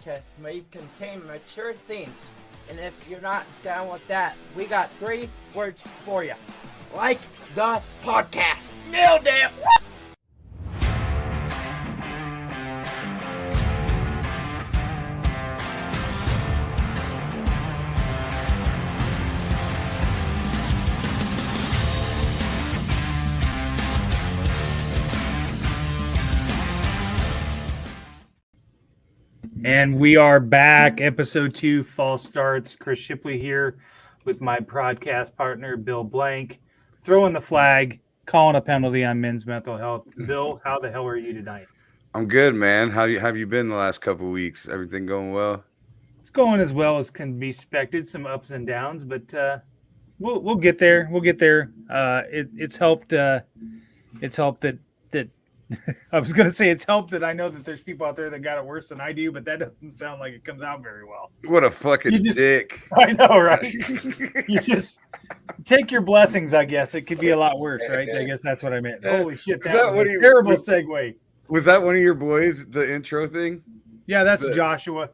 podcast may contain mature themes, and if you're not down with that, we got 3 words for you. Like the podcast. Nailed it! And we are back, episode 2, False Starts. Chris Shipley here with my podcast partner, Bill Blank, throwing the flag, calling a penalty on men's mental health. Bill, how the hell are you tonight? I'm good, man. How have you been the last couple of weeks? Everything going well? It's going as well as can be expected. Some ups and downs, but we'll get there. We'll get there. It's helped. It's helped that I was going to say it's helped that I know that there's people out there that got it worse than I do, but that doesn't sound like it comes out very well. What a fucking dick. I know, right? You just take your blessings, I guess. It could be a lot worse, right? I guess that's what I meant. Holy shit, that was a terrible segue. Was that one of your boys, the intro thing? Yeah, that's Joshua.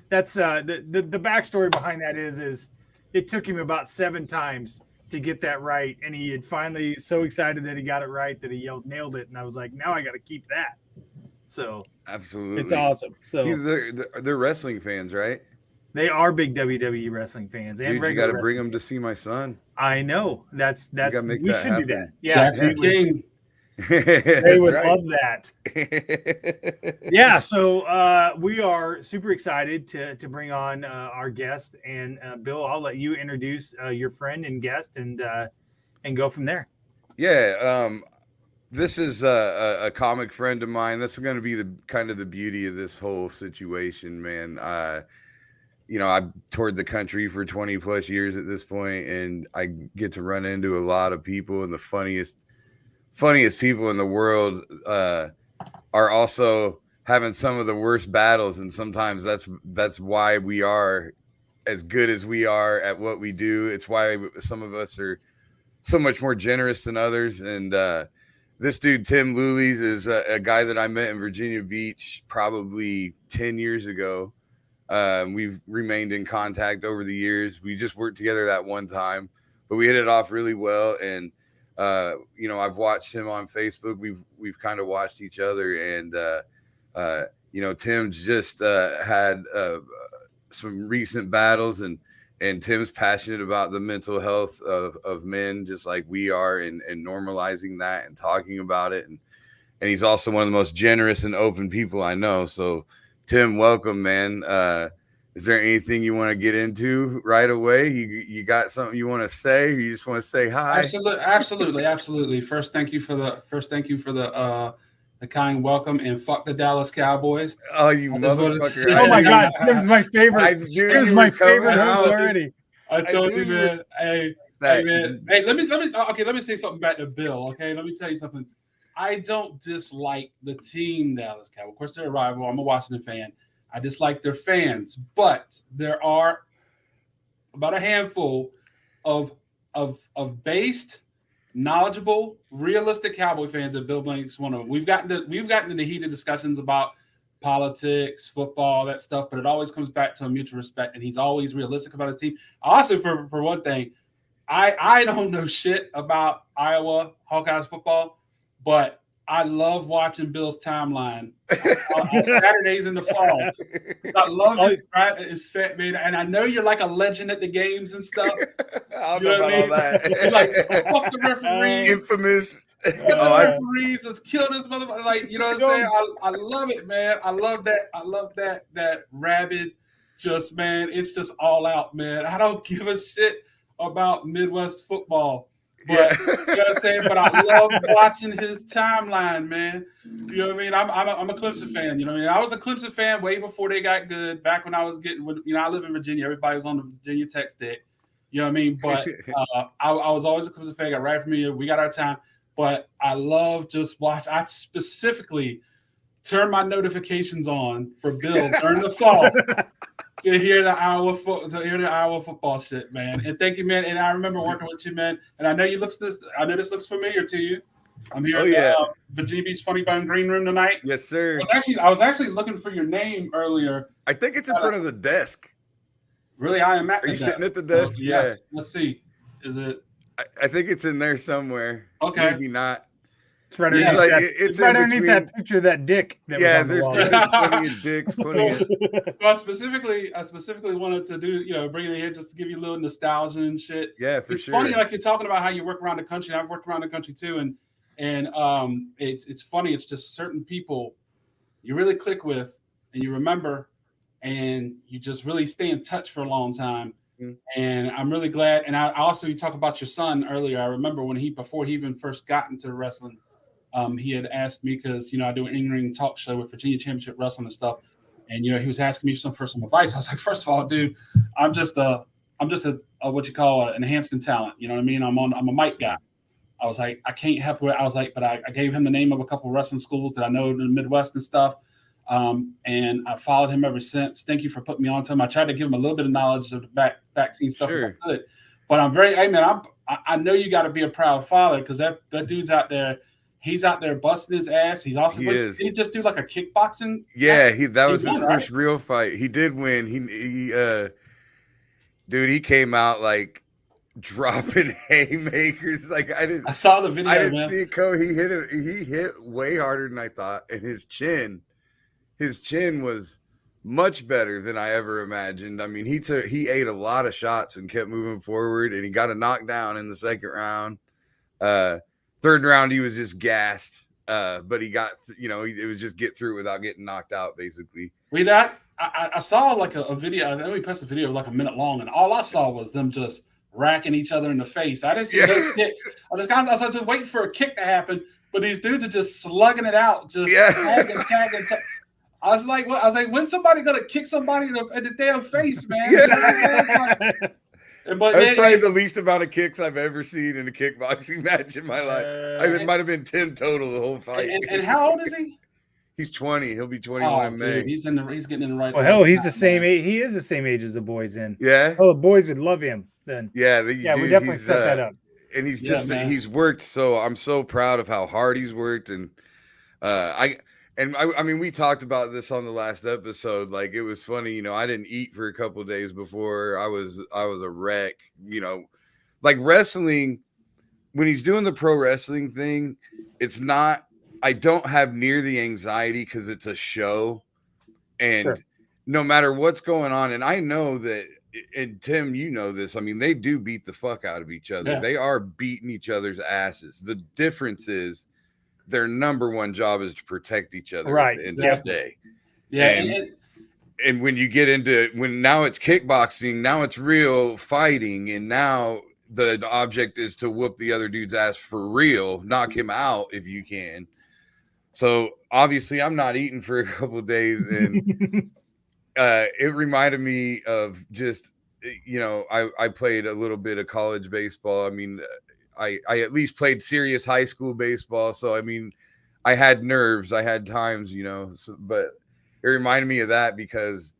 That's the backstory behind that is it took him about 7 times to get that right, and he had finally so excited that he got it right that he yelled nailed it, and I was like, now I got to keep that. So absolutely, it's awesome. So they're wrestling fans, right? They are big WWE wrestling fans. Dude, you got to bring them to see my son. I know. That's we should happen. Do that. Yeah, Jackson King. They would love that. Yeah, so we are super excited to bring on our guest, and Bill, I'll let you introduce your friend and guest, and go from there. Yeah, this is a comic friend of mine. That's going to be the kind of the beauty of this whole situation, man. I've toured the country for 20 plus years at this point, and I get to run into a lot of people, and the funniest people in the world are also having some of the worst battles, and sometimes that's why we are as good as we are at what we do. It's why some of us are so much more generous than others. And this dude Tim Loulies is a guy that I met in Virginia Beach probably 10 years ago. We've remained in contact over the years. We just worked together that one time, but we hit it off really well. And I've watched him on Facebook. We've kind of watched each other, and Tim's just had some recent battles, and Tim's passionate about the mental health of men, just like we are, and normalizing that and talking about it. And he's also one of the most generous and open people I know. So, Tim, welcome, man. Is there anything you want to get into right away? You got something you want to say? Or you just want to say hi? Absolutely. First, thank you for the kind welcome, and fuck the Dallas Cowboys. Oh, you motherfucker! Oh my God, this is my favorite. This is my favorite host already. I told you, man. Hey, man. Hey, let me say something back to Bill. Okay, let me tell you something. I don't dislike the team Dallas Cowboys. Of course, they're a rival. I'm a Washington fan. I dislike their fans, but there are about a handful of based, knowledgeable, realistic Cowboy fans, and Bill Blank's one of them. We've gotten into heated discussions about politics, football, that stuff, but it always comes back to a mutual respect, and he's always realistic about his team. Also, for one thing, I don't know shit about Iowa Hawkeyes football, but I love watching Bill's timeline on Saturdays in the fall. I love this fat man, and I know you're like a legend at the games and stuff. I don't know about all that. You're like, fuck the referees. Infamous. Referees, let's kill this motherfucker. Like, you know what I'm saying? I love it, man. I love that rabid, just, man, it's just all out, man. I don't give a shit about Midwest football. But you know what I'm saying? But I love watching his timeline, man. You know what I mean? I'm a Clemson fan. You know what I mean? I was a Clemson fan way before they got good. Back when I was I live in Virginia. Everybody was on the Virginia Tech stick. You know what I mean? But I was always a Clemson fan. Got right from you. We got our time. But I love just watch. I specifically turn my notifications on for Bill during the fall. To hear the Iowa football shit, man. And thank you, man. And I remember working with you, man. And I know this looks familiar to you. I'm here Oh, in yeah. Virginia Beach Funny Bone Green Room tonight. Yes, sir. I was actually looking for your name earlier. I think it's in front of the desk. Really, I am at Are the you desk. sitting at the desk? Yeah. Yes. Let's see. Is it? I think it's in there somewhere. Okay. Maybe not. It's right underneath, like, that, it's right in underneath between. that picture of that dick. That Yeah, was on there's the wall. plenty of dicks, plenty of. So I specifically wanted to do, bring it here just to give you a little nostalgia and shit. Yeah, for It's sure. funny, like you're talking about how you work around the country. And I've worked around the country too, and it's funny. It's just certain people you really click with, and you remember, and you just really stay in touch for a long time. Mm-hmm. And I'm really glad. And I also, you talk about your son earlier. I remember when before he even first got into wrestling. He had asked me because I do an in-ring talk show with Virginia Championship Wrestling and stuff, and he was asking me for some advice. I was like, first of all, dude, I'm just a what you call an enhancement talent. You know what I mean? I'm a mic guy. I was like, I can't help it. I was like, but I gave him the name of a couple of wrestling schools that I know in the Midwest and stuff, and I followed him ever since. Thank you for putting me on to him. I tried to give him a little bit of knowledge of the vaccine stuff. Sure. But I'm very, I know you got to be a proud father because that dude's out there. He's out there busting his ass. He's also did he just do like a kickboxing? Yeah, that was his won, first real fight. He did win. He came out like dropping haymakers. Like I saw the video. I didn't see it go. He hit way harder than I thought, and his chin was much better than I ever imagined. I mean, he ate a lot of shots and kept moving forward, and he got a knockdown in the second round. Third round, he was just gassed, but he got, it was just get through without getting knocked out, basically. I saw like a video. I know he posted a video of like a minute long, and all I saw was them just racking each other in the face. I didn't see no kicks. I was just waiting for a kick to happen, but these dudes are just slugging it out, just tagging. I was like, what? I was like, when's somebody gonna kick somebody in the damn face, man? Yeah. But that's probably the least amount of kicks I've ever seen in a kickboxing match in my life. It might have been 10 total the whole fight. And how old is he? He's 20. He'll be 21 in May. Dude, he's getting in the right. Well, hell, he's the same age. He is the same age as the boys in. Yeah. Oh, the boys would love him then. Yeah, we definitely set that up. And he's he's worked. So I'm so proud of how hard he's worked. And I mean, we talked about this on the last episode. Like, it was funny, I didn't eat for a couple of days before. I was a wreck, like wrestling. When he's doing the pro wrestling thing, it's not, I don't have near the anxiety because it's a show. And no matter what's going on, and I know that, and Tim, you know this, I mean, they do beat the fuck out of each other. Yeah. They are beating each other's asses. The difference is, their number one job is to protect each other at the end of the day. Yeah. And when you get into, when now it's kickboxing, now it's real fighting, and now the object is to whoop the other dude's ass for real, knock him out if you can. So obviously I'm not eating for a couple of days, and it reminded me of just, I played a little bit of college baseball. I mean, I at least played serious high school baseball. So, I mean, I had nerves. I had times, but it reminded me of that because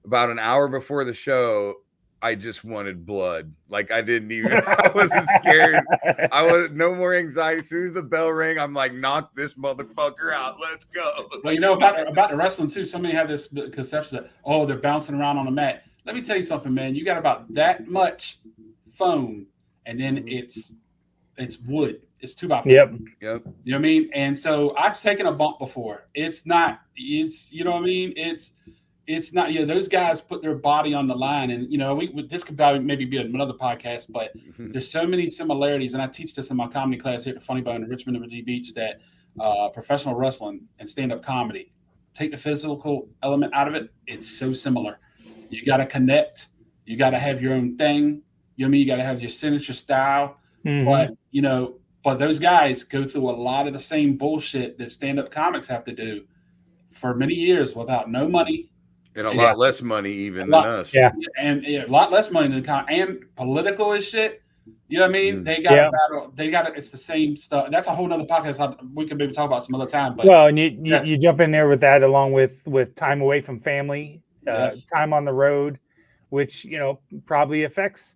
about an hour before the show, I just wanted blood. Like, I wasn't scared. I was no more anxiety. As soon as the bell rang, I'm like, knock this motherfucker out. Let's go. Well, about the wrestling too, somebody had this conception that, they're bouncing around on the mat. Let me tell you something, man. You got about that much foam, and then it's wood. It's 2x4. Yep. You know what I mean? And so I've taken a bump before. It's you know what I mean? It's not, those guys put their body on the line, and, this could probably maybe be another podcast, but there's so many similarities. And I teach this in my comedy class here at the Funny Bone in Richmond and Virginia Beach, that professional wrestling and stand-up comedy, take the physical element out of it. It's so similar. You got to connect. You got to have your own thing. You know what I mean? You got to have your signature style. Mm-hmm. But those guys go through a lot of the same bullshit that stand-up comics have to do for many years without no money. And a lot less money even than us. Yeah. And a lot less money than and political as shit. You know what I mean? Mm-hmm. They got a battle. They got it's the same stuff. That's a whole nother podcast we can maybe talk about some other time. But and you jump in there with that along with time away from family, time on the road, which probably affects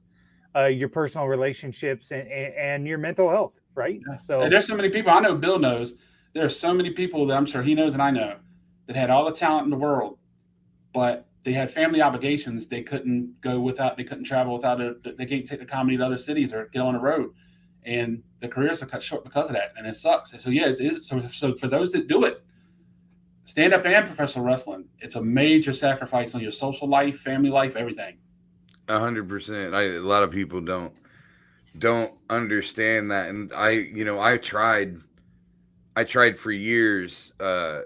your personal relationships and your mental health. right? Yeah. So And there's so many people I know. Bill knows there are so many people that I'm sure he knows and I know that had all the talent in the world, but they had family obligations. They couldn't go without. They couldn't travel without it. They can't take the comedy to other cities or get on the road, and the careers are cut short because of that, and it sucks. So yeah, it is. So for those that do it, stand up and professional wrestling, it's a major sacrifice on your social life, family life, everything. 100%. A lot of people don't understand that, and I tried for years to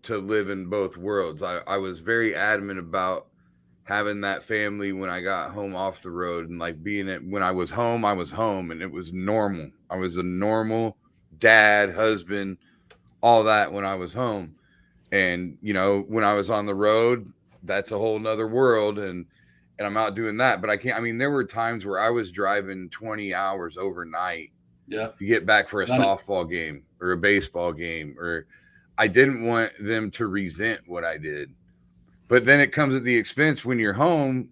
live in both worlds. I was very adamant about having that family when I got home off the road, and like when I was home, and it was normal. I was a normal dad, husband, all that when I was home. And when I was on the road, that's a whole nother world, and I'm out doing that. But I can't. I mean, there were times where I was driving 20 hours overnight to get back for a softball game or a baseball game, or I didn't want them to resent what I did. But then it comes at the expense when you're home.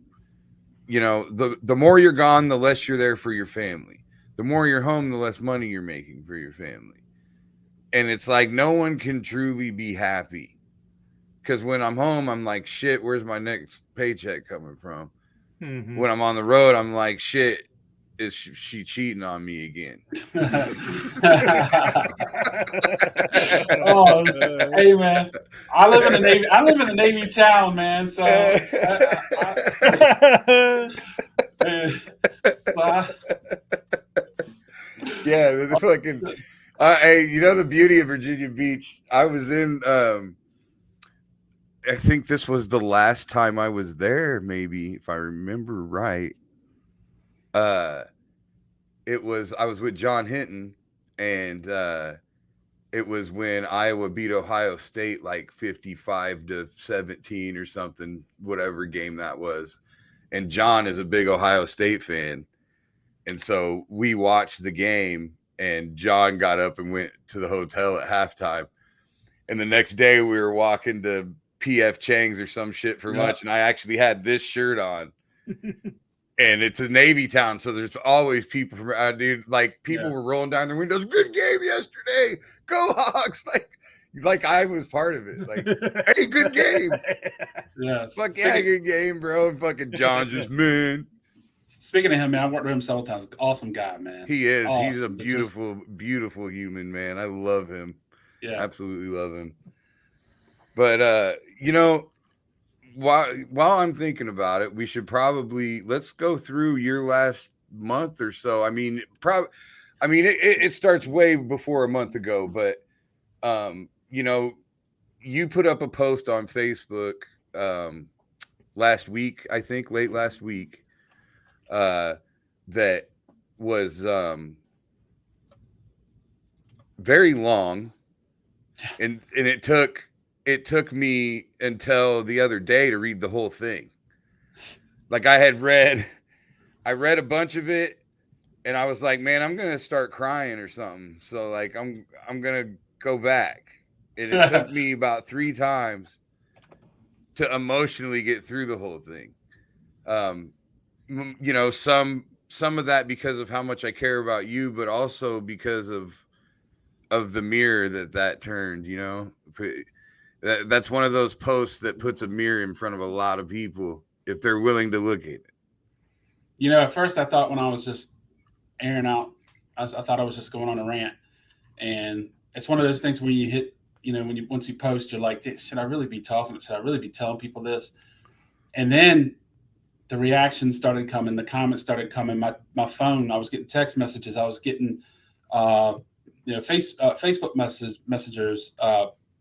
The more you're gone, the less you're there for your family. The more you're home, the less money you're making for your family. And it's like no one can truly be happy. Because when I'm home, I'm like, shit, where's my next paycheck coming from? mm-hmm. When I'm on the road, I'm like, shit, is she cheating on me again? Oh, hey man, I live in the Navy. I live in a Navy town, man. So, yeah, the fucking. Hey, the beauty of Virginia Beach? I was in. I think this was the last time I was there. Maybe if I remember right. I was with John Hinton, and it was when Iowa beat Ohio State like 55-17 or something, whatever game that was. And John is a big Ohio State fan, and so we watched the game. And John got up and went to the hotel at halftime. And the next day we were walking to PF Chang's or some shit for lunch, and I actually had this shirt on. And it's a Navy town, so there's always people from dude. Like people were rolling down their windows. Good game yesterday. Go Hawks! Like I was part of it. Like, hey, good game. Fuck yeah, good game, bro. And fucking John's just man. Speaking of him, man, I've worked with him several times. Awesome guy, man. He is. Awesome. He's a beautiful, beautiful human, man. I love him. Yeah, absolutely love him. But while I'm thinking about it, we should probably let's go through your last month or so. I mean, it starts way before a month ago, but you put up a post on Facebook last week, I think, late last week, that was very long, and it took me until the other day to read the whole thing. Like I read a bunch of it, and I was like, man, I'm gonna start crying or something. So like I'm gonna go back, and it took me about 3 times to emotionally get through the whole thing. Some of that because of how much I care about you, but also because of the mirror that turned, that's one of those posts that puts a mirror in front of a lot of people if they're willing to look at it. At first I thought when I was just airing out, I thought I was just going on a rant, and it's one of those things where you hit, once you post, you're like, should I really be talking? Should I really be telling people this? And then the reactions started coming, the comments started coming. My phone, I was getting text messages, I was getting Facebook messengers,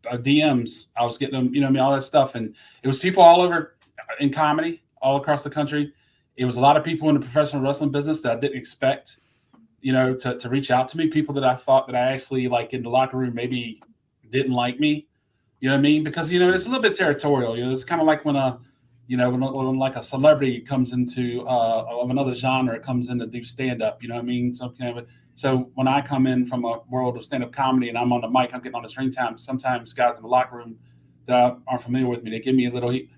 DMs. I was getting them, all that stuff, and it was people all over in comedy, all across the country. It was a lot of people in the professional wrestling business that I didn't expect, to reach out to me. People that I thought that I actually like in the locker room maybe didn't like me. You know what I mean? Because it's a little bit territorial. It's kind of like when when like a celebrity comes into of another genre, comes in to do stand up. You know what I mean? So when I come in from a world of stand up comedy and I'm on the mic, I'm getting on the screen time. Sometimes guys in the locker room that aren't familiar with me, they give me a little heat.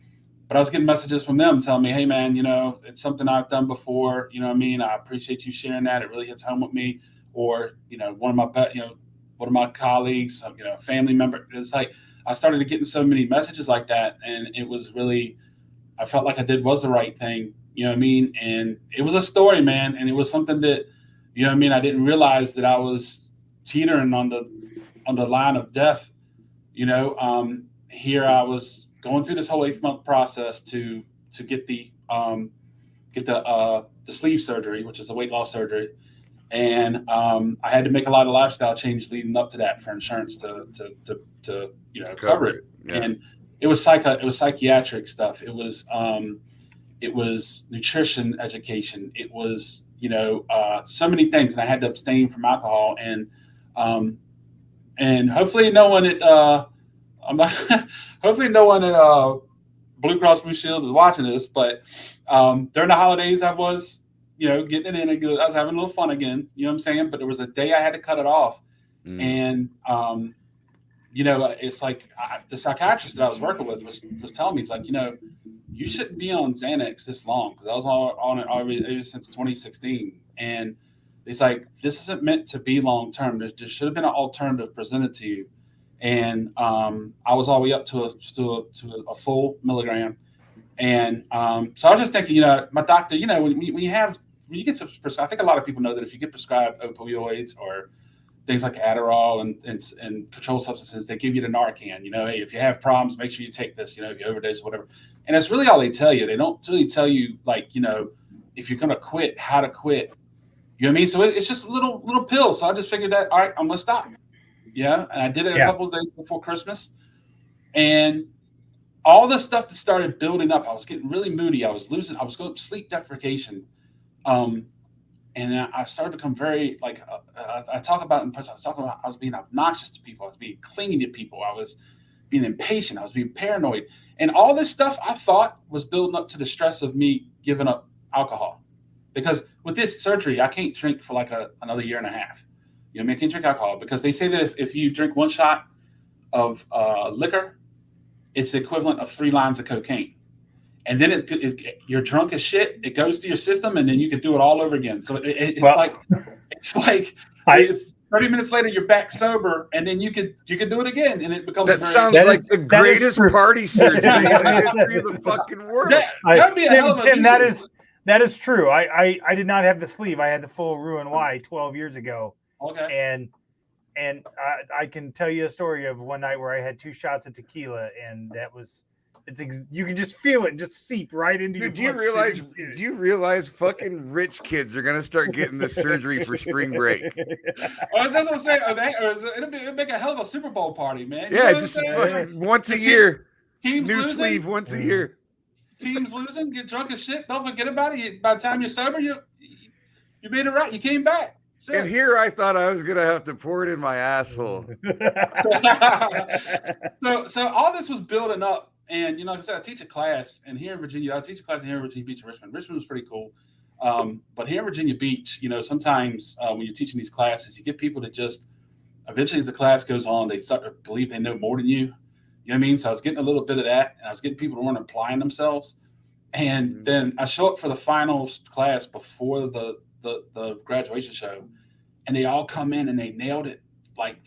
But I was getting messages from them telling me, hey man, it's something I've done before. You know what I mean? I appreciate you sharing that. It really hits home with me. or one of my colleagues, family member. It's like I started getting so many messages like that, and it was really, I felt like I was the right thing. You know what I mean? And it was a story, man, and it was something that, I didn't realize that I was teetering on the line of death. Here I was going through this whole 8-month process to get the sleeve surgery, which is a weight loss surgery. And I had to make a lot of lifestyle changes leading up to that for insurance to cover it. Yeah. And it was psychiatric stuff. It was nutrition education. It was so many things, and I had to abstain from alcohol. And hopefully no one at hopefully no one at Blue Cross Blue Shield is watching this. But during the holidays, I was getting it in. I was having a little fun again. You know what I'm saying? But there was a day I had to cut it off, and it's like the psychiatrist that I was working with was telling me, it's like, you shouldn't be on Xanax this long, because I was on it already since 2016, and it's like, this isn't meant to be long term. There should have been an alternative presented to you, and I was all the way up to a full milligram, and so I was just thinking, my doctor, when you get some, I think a lot of people know that if you get prescribed opioids or things like Adderall and controlled substances, they give you the Narcan. Hey, if you have problems, make sure you take this. If you overdose or whatever. And that's really all they tell you. They don't really tell you, like, if you're gonna quit, how to quit. You know what I mean? So it's just a little pill. So I just figured that, all right, I'm gonna stop. Yeah, and I did it a couple of days before Christmas, and all the stuff that started building up, I was getting really moody. I was going sleep deprivation. And I started to become very, like, I talk about it in person. I was being obnoxious to people. I was being clingy to people. I was being impatient. I was being paranoid. And all this stuff I thought was building up to the stress of me giving up alcohol. Because with this surgery, I can't drink for like another year and a half. I can't drink alcohol, because they say that if you drink one shot of liquor, it's the equivalent of 3 lines of cocaine. And then you're drunk as shit. It goes to your system, and then you could do it all over again. So it's like 30 minutes later you're back sober, and then you could do it again, and it becomes. That sounds like the greatest party surgery in the history of the fucking world. That'd be a hell of a Tim, that is true. I did not have the sleeve. I had the full Rouen 12 years ago. Okay. And I can tell you a story of one night where I had 2 shots of tequila, and that was. You can just feel it just seep right into your. Do you realize fucking rich kids are gonna start getting this surgery for spring break? That's what I'm saying. It'll make a hell of a Super Bowl party, man. Yeah, just once a year. Teams new losing, sleeve once a year. Teams losing, get drunk as shit. Don't forget about it. By the time you're sober, you made it right. You came back. Sure. And here I thought I was gonna have to pour it in my asshole. So all this was building up. And, like I said, I teach a class, and here in Virginia, Beach, Richmond. Richmond was pretty cool. But here in Virginia Beach, sometimes when you're teaching these classes, you get people that just, eventually as the class goes on, they start to believe they know more than you. You know what I mean? So I was getting a little bit of that, and I was getting people who weren't applying themselves. And then I show up for the final class before the graduation show, and they all come in and they nailed it. Like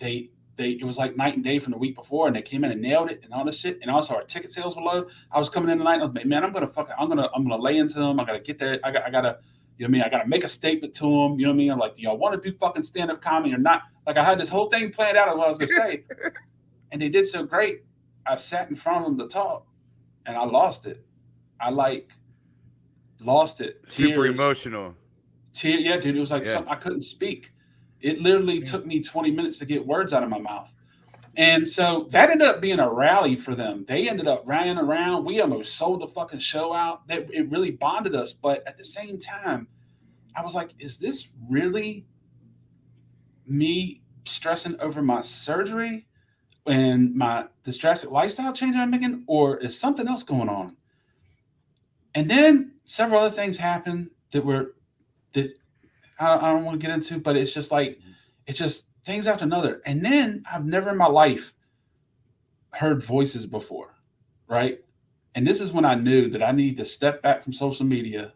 it was like night and day from the week before, and they came in and nailed it and all this shit. And also our ticket sales were low. I was coming in tonight and I was like, man, I'm gonna lay into them. I gotta get there. I gotta, I gotta make a statement to them. You know what I mean? I'm like, do y'all want to do fucking stand-up comedy or not? Like, I had this whole thing planned out of what I was gonna say. And they did so great. I sat in front of them to talk, and I lost it. Lost it. Super emotional. Yeah, dude. It was like something I couldn't speak. It literally took me 20 minutes to get words out of my mouth. And so that ended up being a rally for them. They ended up running around. We almost sold the fucking show out. It really bonded us. But at the same time, I was like, is this really me stressing over my surgery and the drastic lifestyle change I'm making, or is something else going on? And then several other things happened that I don't want to get into, but it's just like, it's just things after another. And then I've never in my life heard voices before, right? And this is when I knew that I needed to step back from social media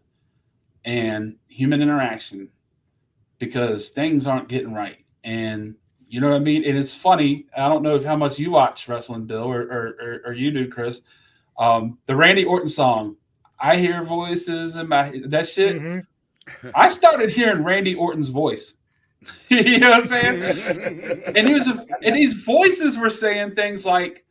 and human interaction because things aren't getting right. And you know what I mean? And it's funny. I don't know how much you watch wrestling, Bill, or you do, Chris. The Randy Orton song, I hear voices in my that shit. Mm-hmm. I started hearing Randy Orton's voice. You know what I'm saying? And these voices were saying things like,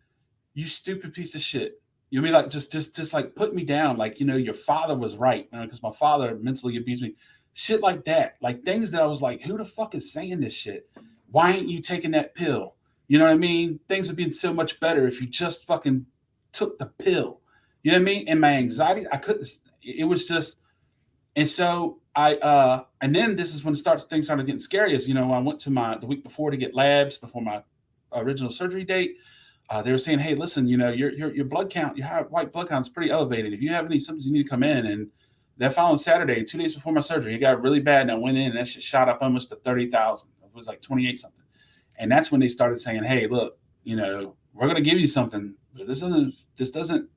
"You stupid piece of shit." You know, like just like put me down, like, you know, your father was right, because my father mentally abused me, shit like that, like things that I was like, who the fuck is saying this shit? Why ain't you taking that pill? You know what I mean? Things would be so much better if you just fucking took the pill. You know what I mean? And my anxiety, I couldn't. It was just, and so and then this is when things started getting scary. Is, you know, I went to the week before to get labs before my original surgery date. They were saying, hey, listen, you know, your blood count, your white blood count is pretty elevated. If you have any symptoms, you need to come in. And that following Saturday, 2 days before my surgery, it got really bad. And I went in and that shit shot up almost to 30,000. It was like 28 something. And that's when they started saying, hey, look, you know, we're going to give you something. But this doesn't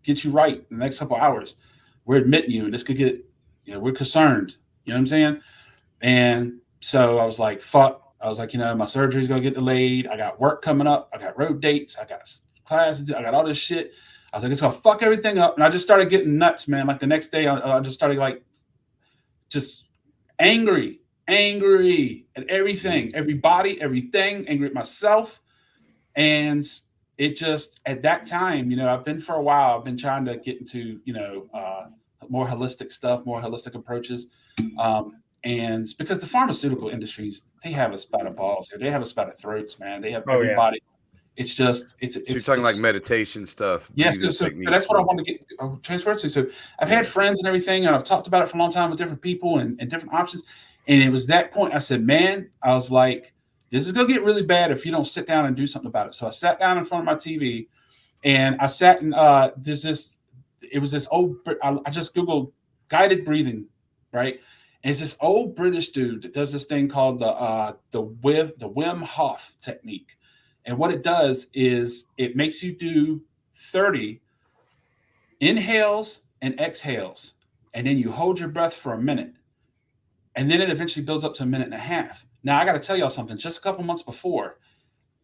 get you right in the next couple of hours. We're admitting you, and this could get, you know, we're concerned. You know what I'm saying? And so I was like, fuck. I was like, you know, my surgery is going to get delayed. I got work coming up. I got road dates. I got classes. I got all this shit. I was like, it's going to fuck everything up. And I just started getting nuts, man. Like the next day, I just started like just angry at everything, everybody, everything, angry at myself. And it just, at that time, you know, I've been for a while, I've been trying to get into, you know, more holistic stuff, more holistic approaches. And it's because the pharmaceutical industries, they have us by the balls here. They have us by the throats, man. They have everybody. Yeah. It's just, you're talking like meditation stuff. Yes. So that's what I want to get transferred to. So I've had friends and everything, and I've talked about it for a long time with different people and different options. And it was that point I said, man, I was like, this is going to get really bad if you don't sit down and do something about it. So I sat down in front of my TV and I sat and it was this old, I just Googled guided breathing, right? And it's this old British dude that does this thing called the Wim Hof technique. And what it does is it makes you do 30 inhales and exhales. And then you hold your breath for a minute. And then it eventually builds up to a minute and a half. Now, I got to tell y'all something. Just a couple months before,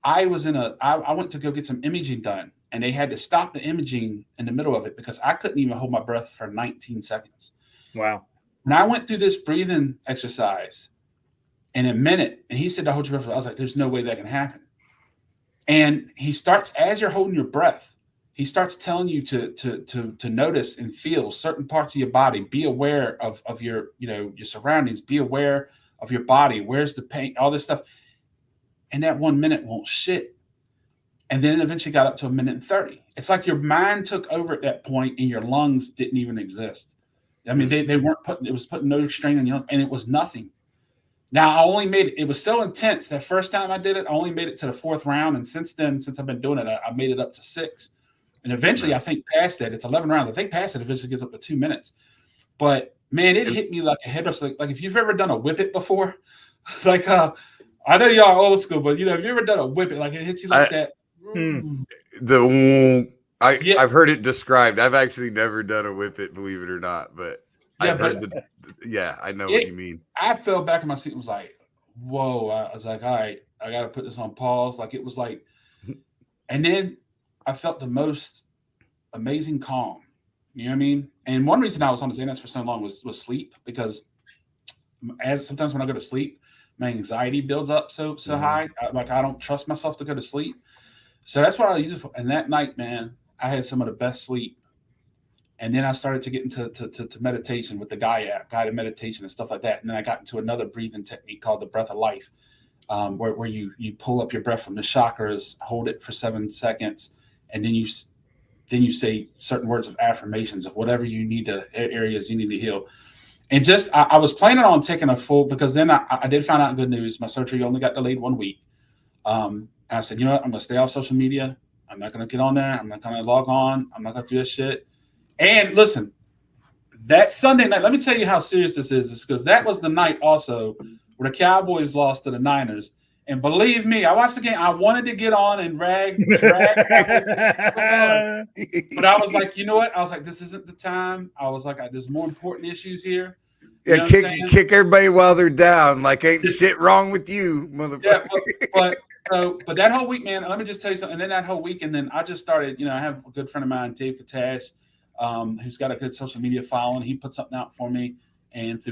I went to go get some imaging done. And they had to stop the imaging in the middle of it because I couldn't even hold my breath for 19 seconds. Wow. When I went through this breathing exercise in a minute, and he said to hold your breath, I was like, there's no way that can happen. And he starts, as you're holding your breath, he starts telling you to notice and feel certain parts of your body. Be aware of your, you know, your surroundings. Be aware of your body. Where's the pain? All this stuff. And that 1 minute won't shit. And then it eventually got up to a minute and 30. It's like your mind took over at that point and your lungs didn't even exist. I mean, they weren't putting no strain on your lungs, and it was nothing. Now, I only made it was so intense. That first time I did it, I only made it to the 4th round. And since then, since I've been doing it, I made it up to 6. And eventually, I think past that, it's 11 rounds. I think past it eventually gets up to 2 minutes. But man, it hit me like a head rush. Like if you've ever done a whip it before, like I know y'all are old school, but you know, if you ever done a whip it, like it hits you like that. I've heard it described. I've actually never done a whip it, believe it or not, but I've heard I know what you mean. I fell back in my seat and was like, whoa. I was like, all right, I got to put this on pause. Like it was like, and then I felt the most amazing calm. You know what I mean? And one reason I was on the Xanax for so long was sleep, because sometimes when I go to sleep, my anxiety builds up so high. I don't trust myself to go to sleep. So that's what I use it for. And that night, man, I had some of the best sleep. And then I started to get into to meditation with the guided meditation and stuff like that. And then I got into another breathing technique called the breath of life, where you pull up your breath from the chakras, hold it for 7 seconds, and then you say certain words of affirmations of whatever you need areas you need to heal. And just I was planning on taking a full, because then I did find out good news. My surgery only got delayed 1 week. And I said, you know what? I'm going to stay off social media. I'm not going to get on there. I'm not going to log on. I'm not going to do this shit. And listen, that Sunday night, let me tell you how serious this is, because that was the night also where the Cowboys lost to the Niners. And believe me, I watched the game. I wanted to get on and drag. But I was like, you know what? I was like, this isn't the time. I was like, there's more important issues here. Yeah, kick everybody while they're down. Like ain't shit wrong with you, motherfucker. Yeah, but that whole week, man. Let me just tell you something. And then that whole week, and then I just started. I have a good friend of mine, Dave Katash, who's got a good social media following. He put something out for me, and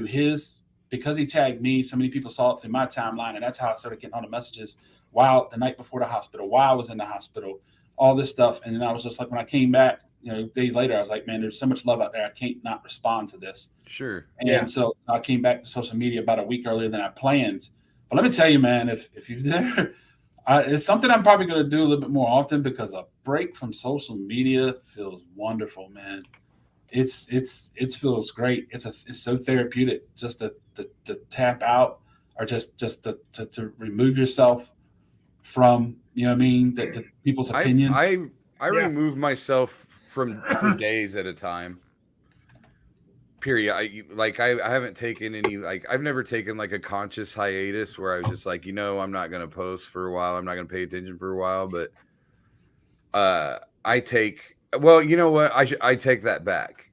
because he tagged me, so many people saw it through my timeline, and that's how I started getting all the messages. Wow, the night before the hospital, while I was in the hospital, all this stuff, and then I was just like, when I came back, a day later, I was like, man, there's so much love out there. I can't not respond to this. Sure. And so I came back to social media about a week earlier than I planned. But let me tell you, man, if you've never, it's something I'm probably going to do a little bit more often, because a break from social media feels wonderful, man. It feels great. It's so therapeutic just to tap out, or just to remove yourself from, the people's opinion. I remove myself for days at a time. Period. I haven't taken any, I've never taken like a conscious hiatus where I was just like, I'm not going to post for a while. I'm not going to pay attention for a while. But I take that back.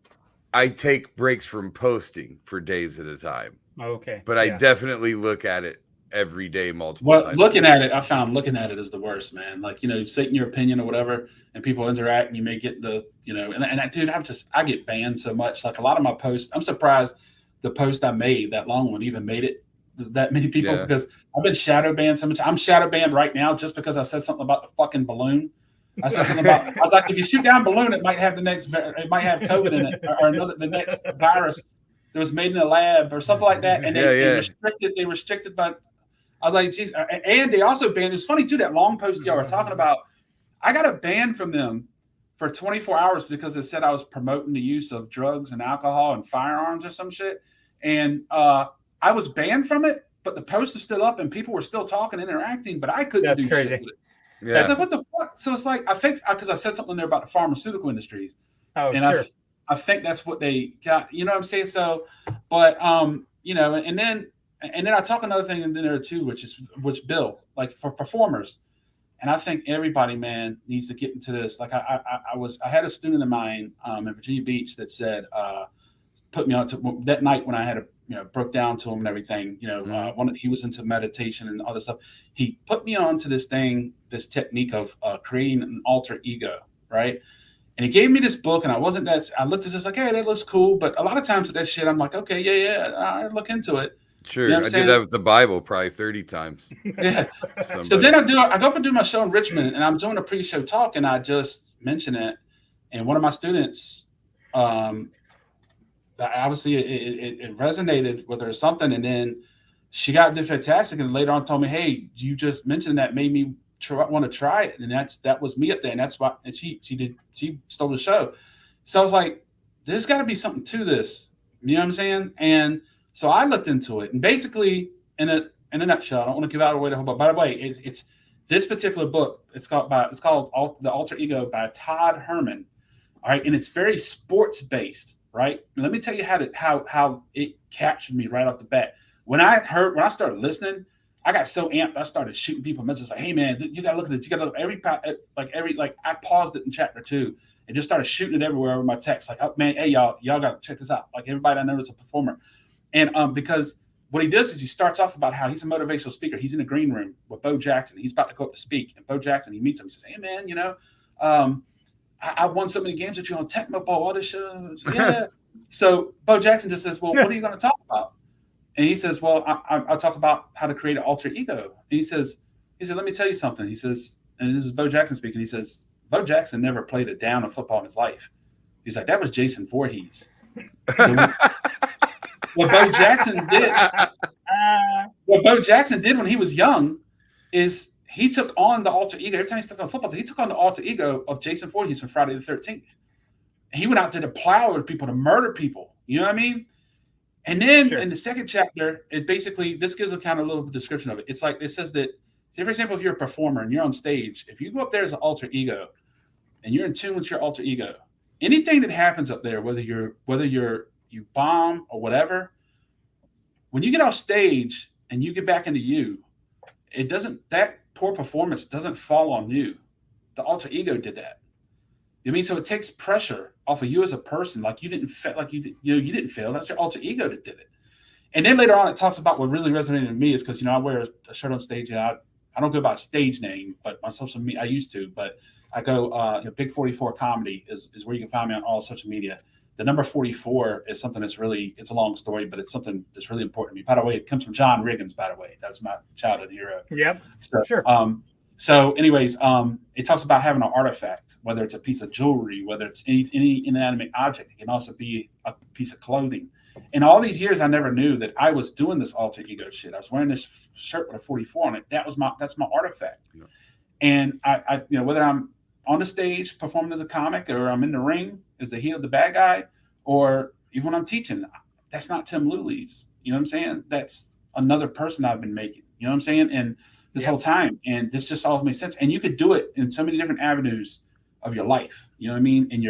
I take breaks from posting for days at a time. Okay. But I definitely look at it every day, multiple times. Looking at it, I found looking at it is the worst, man. Like, stating your opinion or whatever, and people interact, and you may get dude, I get banned so much. Like, a lot of my posts, I'm surprised the post I made, that long one, even made it that many people, because I've been shadow banned so much. I'm shadow banned right now just because I said something about the fucking balloon. I said something about, I was like, if you shoot down a balloon, it might have it might have COVID in it, or the next virus that was made in a lab or something like that. And they restricted, but I was like, geez, and they also banned, it's funny too, that long post y'all were talking about, I got a ban from them for 24 hours because they said I was promoting the use of drugs and alcohol and firearms or some shit. And I was banned from it, but the post is still up and people were still talking, interacting, but I couldn't do crazy. shit with it. Yeah. So what the fuck? So it's like, I think, because I said something there about the pharmaceutical industries. Oh, and sure. I think that's what they got, you know what I'm saying? So, but, and then I talk another thing in there too, which Bill, like for performers. And I think everybody, man, needs to get into this. Like I had a student of mine in Virginia Beach that said, put me on to that night when I had broke down to him and everything, he was into meditation and all this stuff. He put me on to this technique of creating an alter ego. Right. And he gave me this book, and I looked at this like, hey, that looks cool. But a lot of times with that shit, I'm like, okay, yeah, I look into it. Sure. I did that with the Bible probably 30 times. Yeah. So then I go up and do my show in Richmond, and I'm doing a pre-show talk, and I just mention it. And one of my students, obviously it resonated with her or something. And then she got fantastic. And later on told me, hey, you just mentioned that made me want to try it. And that was me up there. And that's why, and she stole the show. So I was like, there's got to be something to this. You know what I'm saying? And so I looked into it, and basically, in a nutshell, I don't want to give out away the whole book. By the way, it's this particular book. It's called The Alter Ego by Todd Herman. All right, and it's very sports based. Right. And let me tell you how it captured me right off the bat. When I started listening, I got so amped. I started shooting people messages like, "Hey man, you gotta look at this. You gotta look I paused it in chapter 2 and just started shooting it everywhere over my text. Like, oh man, hey y'all gotta check this out. Like everybody I know is a performer. And because what he does is he starts off about how he's a motivational speaker. He's in the green room with Bo Jackson. He's about to go up to speak. And Bo Jackson, he meets him. He says, hey, man, I won so many games with you on Tecmo Bowl, all this shit. Yeah. So Bo Jackson just says, well, what are you going to talk about? And he says, well, I'll talk about how to create an alter ego. And he said, let me tell you something. He says, and this is Bo Jackson speaking. He says, Bo Jackson never played a down of football in his life. He's like, that was Jason Voorhees. So what Bo Jackson did when he was young is he took on the alter ego. Every time he stepped on football, he took on the alter ego of Jason Voorhees from Friday the 13th. And he went out there to plow with people, to murder people. You know what I mean? And then in the second chapter, it basically, this gives a kind of little description of it. It's like, it says that, say, for example, if you're a performer and you're on stage, if you go up there as an alter ego and you're in tune with your alter ego, anything that happens up there, whether you bomb or whatever, when you get off stage and you get back into you, that poor performance doesn't fall on you. The alter ego did that. You know what I mean? So it takes pressure off of you as a person. Like you didn't fail. You didn't fail. That's your alter ego that did it. And then later on, it talks about what really resonated with me is because, I wear a shirt on stage, and I don't go by a stage name, but my social media, I used to, but I go, Big 44 Comedy is where you can find me on all social media. The number 44 is something that's really, it's a long story, but it's something that's really important to me. By the way, it comes from John Riggins, by the way. That's my childhood hero. Yep. So, sure. So anyways, it talks about having an artifact, whether it's a piece of jewelry, whether it's any inanimate object. It can also be a piece of clothing. And all these years, I never knew that I was doing this alter ego shit. I was wearing this shirt with a 44 on it. That's my artifact. Yeah. And I whether I'm on the stage performing as a comic, or I'm in the ring as the heel, the bad guy, or even when I'm teaching, that's not Tim Loulies. You know what I'm saying? That's another person I've been making. You know what I'm saying? And this whole time, and this just all makes sense. And you could do it in so many different avenues of your life. You know what I mean? And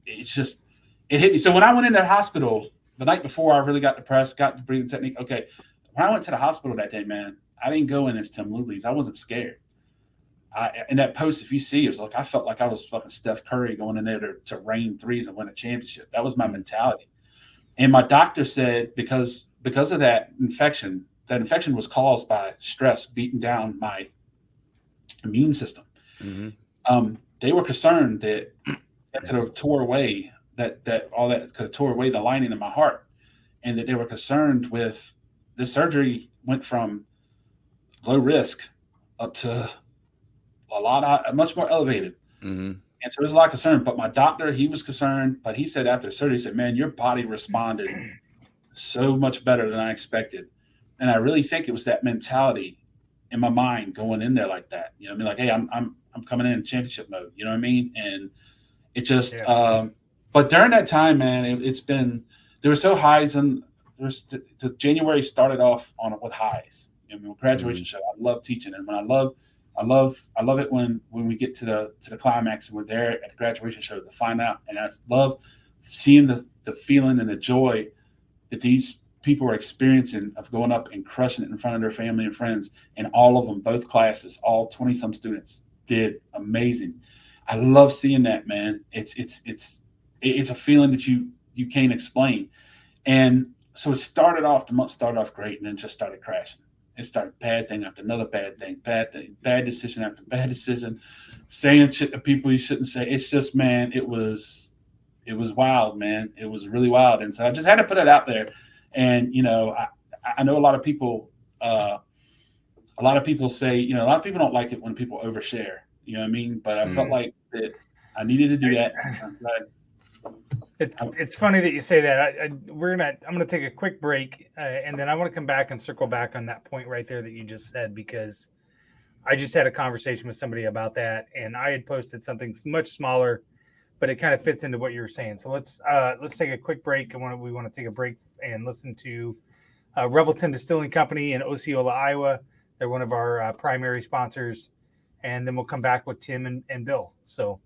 it's just, it hit me. So when I went into the hospital the night before, I really got depressed, got the breathing technique. Okay, when I went to the hospital that day, man, I didn't go in as Tim Loulies. I wasn't scared. In that post, if you see, it was like I felt like I was fucking Steph Curry going in there to rain threes and win a championship. That was my mentality. And my doctor said because of that infection was caused by stress beating down my immune system. Mm-hmm. They were concerned that could have tore away that all that could have tore away the lining of my heart, and that they were concerned with the surgery went from low risk up to much more elevated. Mm-hmm. And so there's a lot of concern, but my doctor, he was concerned, but he said after surgery, he said, man, your body responded so much better than I expected. And I really think it was that mentality in my mind going in there like that. You know what I mean? Like, hey, I'm coming in championship mode. You know what I mean? And it just, but during that time, man, it's been, there were so highs, and the January started off with highs. You know, graduation show. I love teaching, and when I love it when we get to the climax and we're there at the graduation show to find out. And I love seeing the feeling and the joy that these people are experiencing of going up and crushing it in front of their family and friends. And all of them, both classes, all 20 some students did amazing. I love seeing that, man. It's a feeling that you can't explain. And so the month started off great, and then just started crashing. It started bad thing after another bad thing, bad decision after bad decision, saying shit to people you shouldn't say. It's just, man, it was wild, man. It was really wild. And so I just had to put it out there. And, I know a lot of people say, a lot of people don't like it when people overshare, you know what I mean? But I felt like that I needed to do that. It's funny that you say that. I'm going to take a quick break, and then I want to come back and circle back on that point right there that you just said, because I just had a conversation with somebody about that, and I had posted something much smaller, but it kind of fits into what you were saying. So let's take a quick break. We want to take a break and listen to Revelton Distilling Company in Osceola, Iowa. They're one of our primary sponsors, and then we'll come back with Tim and Bill. So.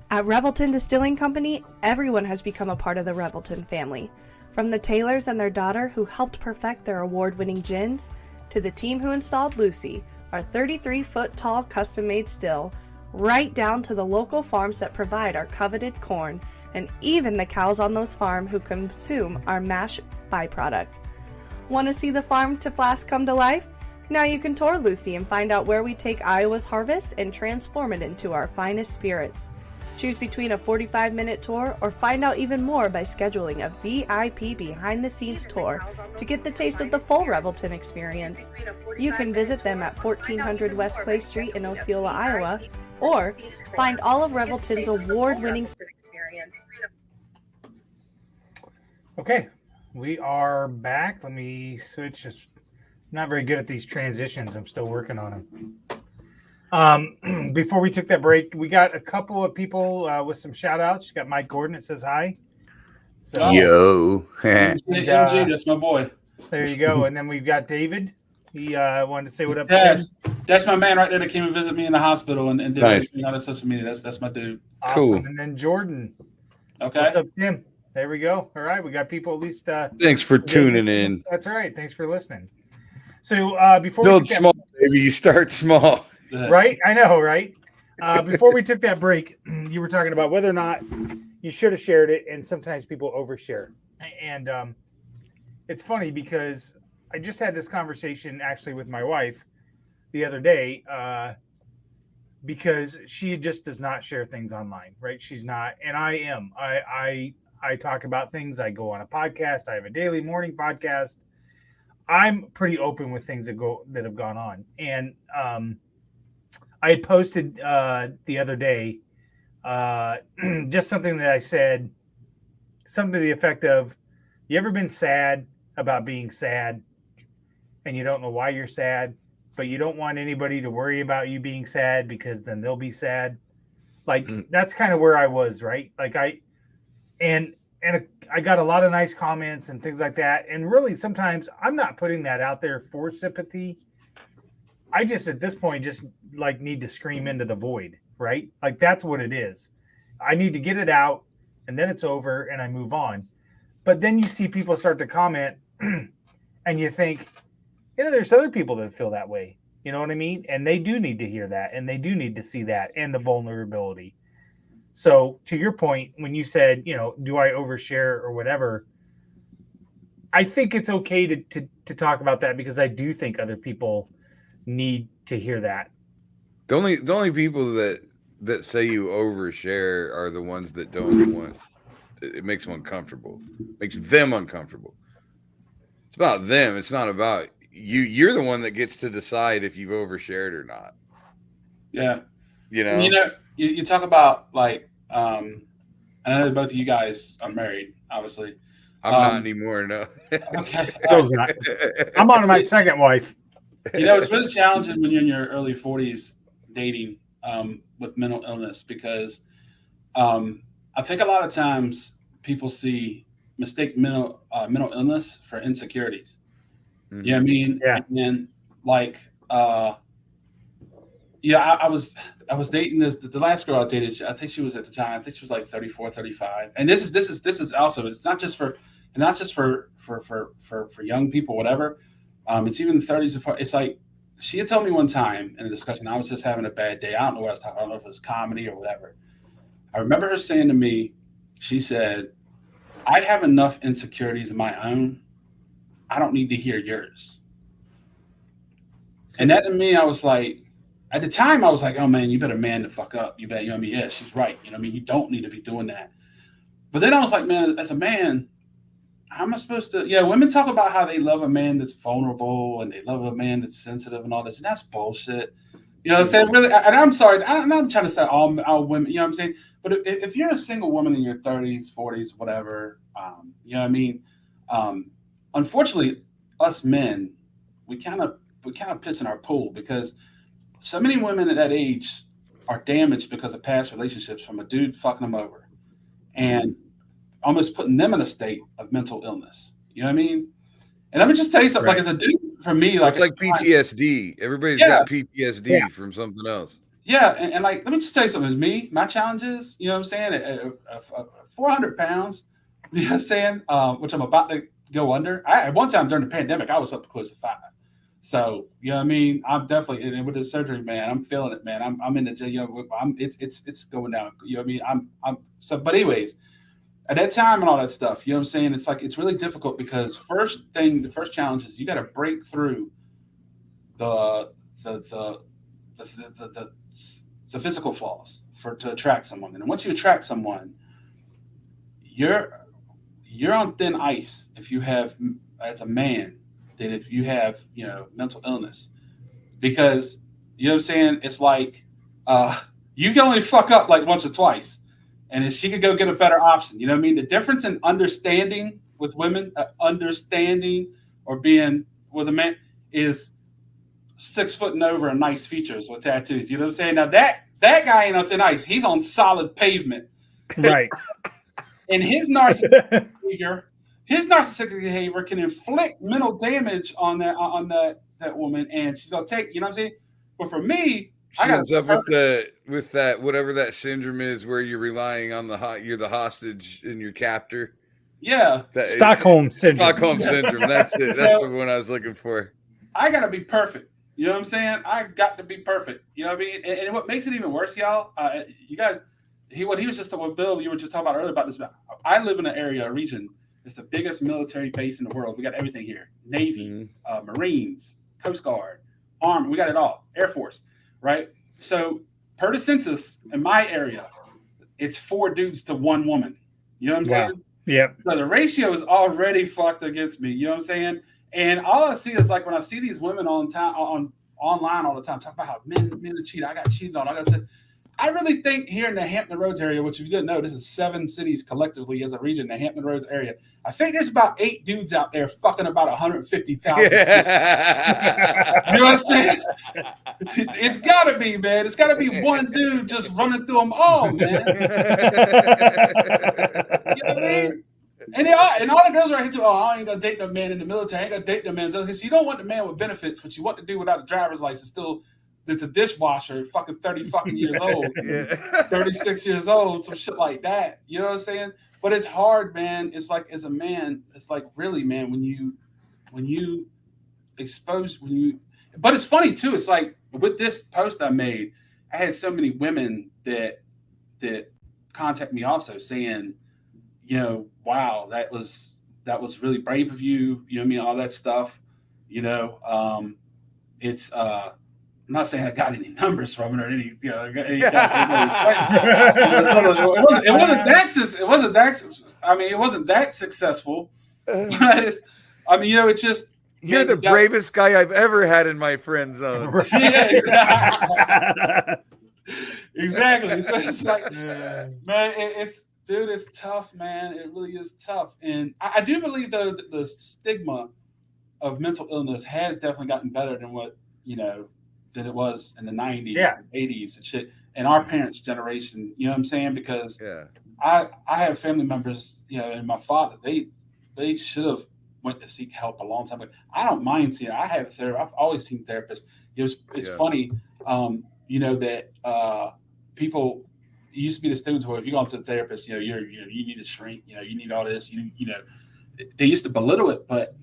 At Revelton Distilling Company, everyone has become a part of the Revelton family. From the Taylors and their daughter who helped perfect their award-winning gins, to the team who installed Lucy, our 33-foot-tall custom-made still, right down to the local farms that provide our coveted corn, and even the cows on those farms who consume our mash byproduct. Want to see the farm to flask come to life? Now you can tour Lucy and find out where we take Iowa's harvest and transform it into our finest spirits. Choose between a 45-minute tour or find out even more by scheduling a VIP behind-the-scenes tour to get the taste of the full Revelton experience. You can visit them at 1400 West Clay Street in Osceola, Iowa, or find all of Revelton's award-winning experience. Okay, we are back. Let me switch. I'm not very good at these transitions. I'm still working on them. Before we took that break, we got a couple of people with some shout outs. You got Mike Gordon that says hi. So, yo. MJ, that's my boy. There you go. And then we've got David. He wanted to say what up. Yes, that's my man right there that came and visit me in the hospital and did everything on social media. That's my dude. Awesome. Cool. And then Jordan. Okay. What's up, Tim? There we go. All right. We got people at least. Thanks for tuning in. That's all right. Thanks for listening. So before build small, baby, you start small. Right? I know, right? Before we took that break, you were talking about whether or not you should have shared it, and sometimes people overshare. And it's funny because I just had this conversation actually with my wife the other day because she just does not share things online, right? She's not, and I am. I talk about things. I go on a podcast. I have a daily morning podcast. I'm pretty open with things that have gone on, and I had posted the other day just something that I said, something to the effect of, "You ever been sad about being sad, and you don't know why you're sad, but you don't want anybody to worry about you being sad because then they'll be sad." Like that's kind of where I was, right? Like I got a lot of nice comments and things like that. And really, sometimes I'm not putting that out there for sympathy. I just, at this point, just like need to scream into the void, right? Like that's what it is. I need to get it out, and then it's over, and I move on. But then you see people start to comment, and you think, there's other people that feel that way. You know what I mean? And they do need to hear that, and they do need to see that, and the vulnerability. So to your point, when you said, do I overshare or whatever, I think it's okay to talk about that because I do think other people need to hear that. The only people that say you overshare are the ones that don't want. It makes them uncomfortable. Makes them uncomfortable. It's about them. It's not about you. You're the one that gets to decide if you've overshared or not. Yeah. You talk about like, I know both of you guys are married, obviously. I'm not anymore, no. Okay. Not. I'm on my second wife. It's really challenging when you're in your early 40s dating with mental illness because I think a lot of times people mistake mental illness for insecurities. Mm-hmm. You know what I mean? Yeah. And like, I was dating the last girl I dated. I think she was at the time. I think she was like 34, 35. And this is also, it's not just for young people, whatever. It's even the 30s. It's like she had told me one time in a discussion. I was just having a bad day. I don't know what I was talking. I don't know if it was comedy or whatever. I remember her saying to me, she said, "I have enough insecurities of my own. I don't need to hear yours." And that to me, I was like, at the time, I was like, "Oh man, you better man the fuck up. You better, yeah, she's right. You don't need to be doing that." But then I was like, man, as a man, how am I supposed to? Yeah, women talk about how they love a man that's vulnerable and they love a man that's sensitive and all this. And that's bullshit. You know what I'm saying? Really, and I'm sorry, I'm not trying to say all women, you know what I'm saying? But if you're a single woman in your 30s, 40s, whatever, you know what I mean? Unfortunately, us men, we kind of piss in our pool because so many women at that age are damaged because of past relationships from a dude fucking them over and almost putting them in a state of mental illness. You know what I mean? And let me just tell you something. Right. Like as a dude, for me, like it's like PTSD. Everybody's got PTSD from something else. Yeah, and like let me just tell you something. Me, my challenges. You know what I'm saying? 400 pounds. You know what I'm saying? Which I'm about to go under. At one time during the pandemic, I was up close to 5. So you know what I mean? I'm definitely and with the surgery, man. I'm feeling it, man. I'm in the jail. It's going down. You know what I mean? I'm so. But anyways. At that time and all that stuff, you know what I'm saying? It's like it's really difficult because the first challenge is you got to break through the physical flaws to attract someone. And once you attract someone, you're on thin ice if you have as a man than if you have mental illness, because you know what I'm saying? It's like you can only fuck up like once or twice. And if she could go get a better option, you know what I mean? The difference in understanding with women, understanding or being with a man is 6 foot and over and nice features with tattoos. You know what I'm saying? Now that guy ain't on thin ice. He's on solid pavement. Right. And his narcissistic behavior can inflict mental damage on that woman, and she's gonna take. You know what I'm saying? But for me, she ends up with that whatever that syndrome is, where you're relying on you're the hostage in your captor. Yeah, Stockholm syndrome. Stockholm syndrome. That's it. That's the one I was looking for. I gotta be perfect. You know what I'm saying? I got to be perfect. You know what I mean? And what makes it even worse, y'all? You guys, what he was just talking about, Bill, you were just talking about earlier about this. I live in an area, a region. It's the biggest military base in the world. We got everything here: Navy, Marines, Coast Guard, Army. We got it all. Air Force, right? So per the census in my area, it's 4 dudes to 1 woman. You know what I'm saying? Yep. So the ratio is already fucked against me. You know what I'm saying? And all I see is like when I see these women online all the time talk about how men cheat. I got cheated on. I really think here in the Hampton Roads area, which if you didn't know, this is 7 cities collectively as a region, the Hampton Roads area. I think there's about 8 dudes out there fucking about 150,000. You know what I'm saying? It's got to be, man. It's got to be one dude just running through them all, man. You know what I mean? And all the girls are here too. Oh, I ain't gonna date no man in the military. I ain't gonna date no man. Because you don't want the man with benefits, but you want the dude without a driver's license. Still, it's a dishwasher, fucking 30 fucking years old, 36 years old, some shit like that. You know what I'm saying? But it's hard, man. It's like as a man, it's like really, man, when you expose but it's funny too. It's like with this post I made, I had so many women that contact me also saying, you know, wow, that was really brave of you. You know what I mean? All that stuff, you know, it's, I'm not saying I got any numbers from it or any, you know, it wasn't that successful. I mean, you know, it's just, you're the bravest guy I've ever had in my friend zone. Yeah, exactly. So it's like, man, dude, it's tough, man. It really is tough. And I do believe, though, the stigma of mental illness has definitely gotten better than what, you know, than it was in the 90s, and 80s and shit. And our parents' generation, you know what I'm saying? Because I have family members, you know, and my father, they should have went to seek help a long time ago. I don't mind seeing it. I have therapy. I've always seen therapists. It's funny, you know, that people, it used to be the stigma where if you go to the therapist, you know, you need to shrink, you know, you need all this, you know, they used to belittle it, but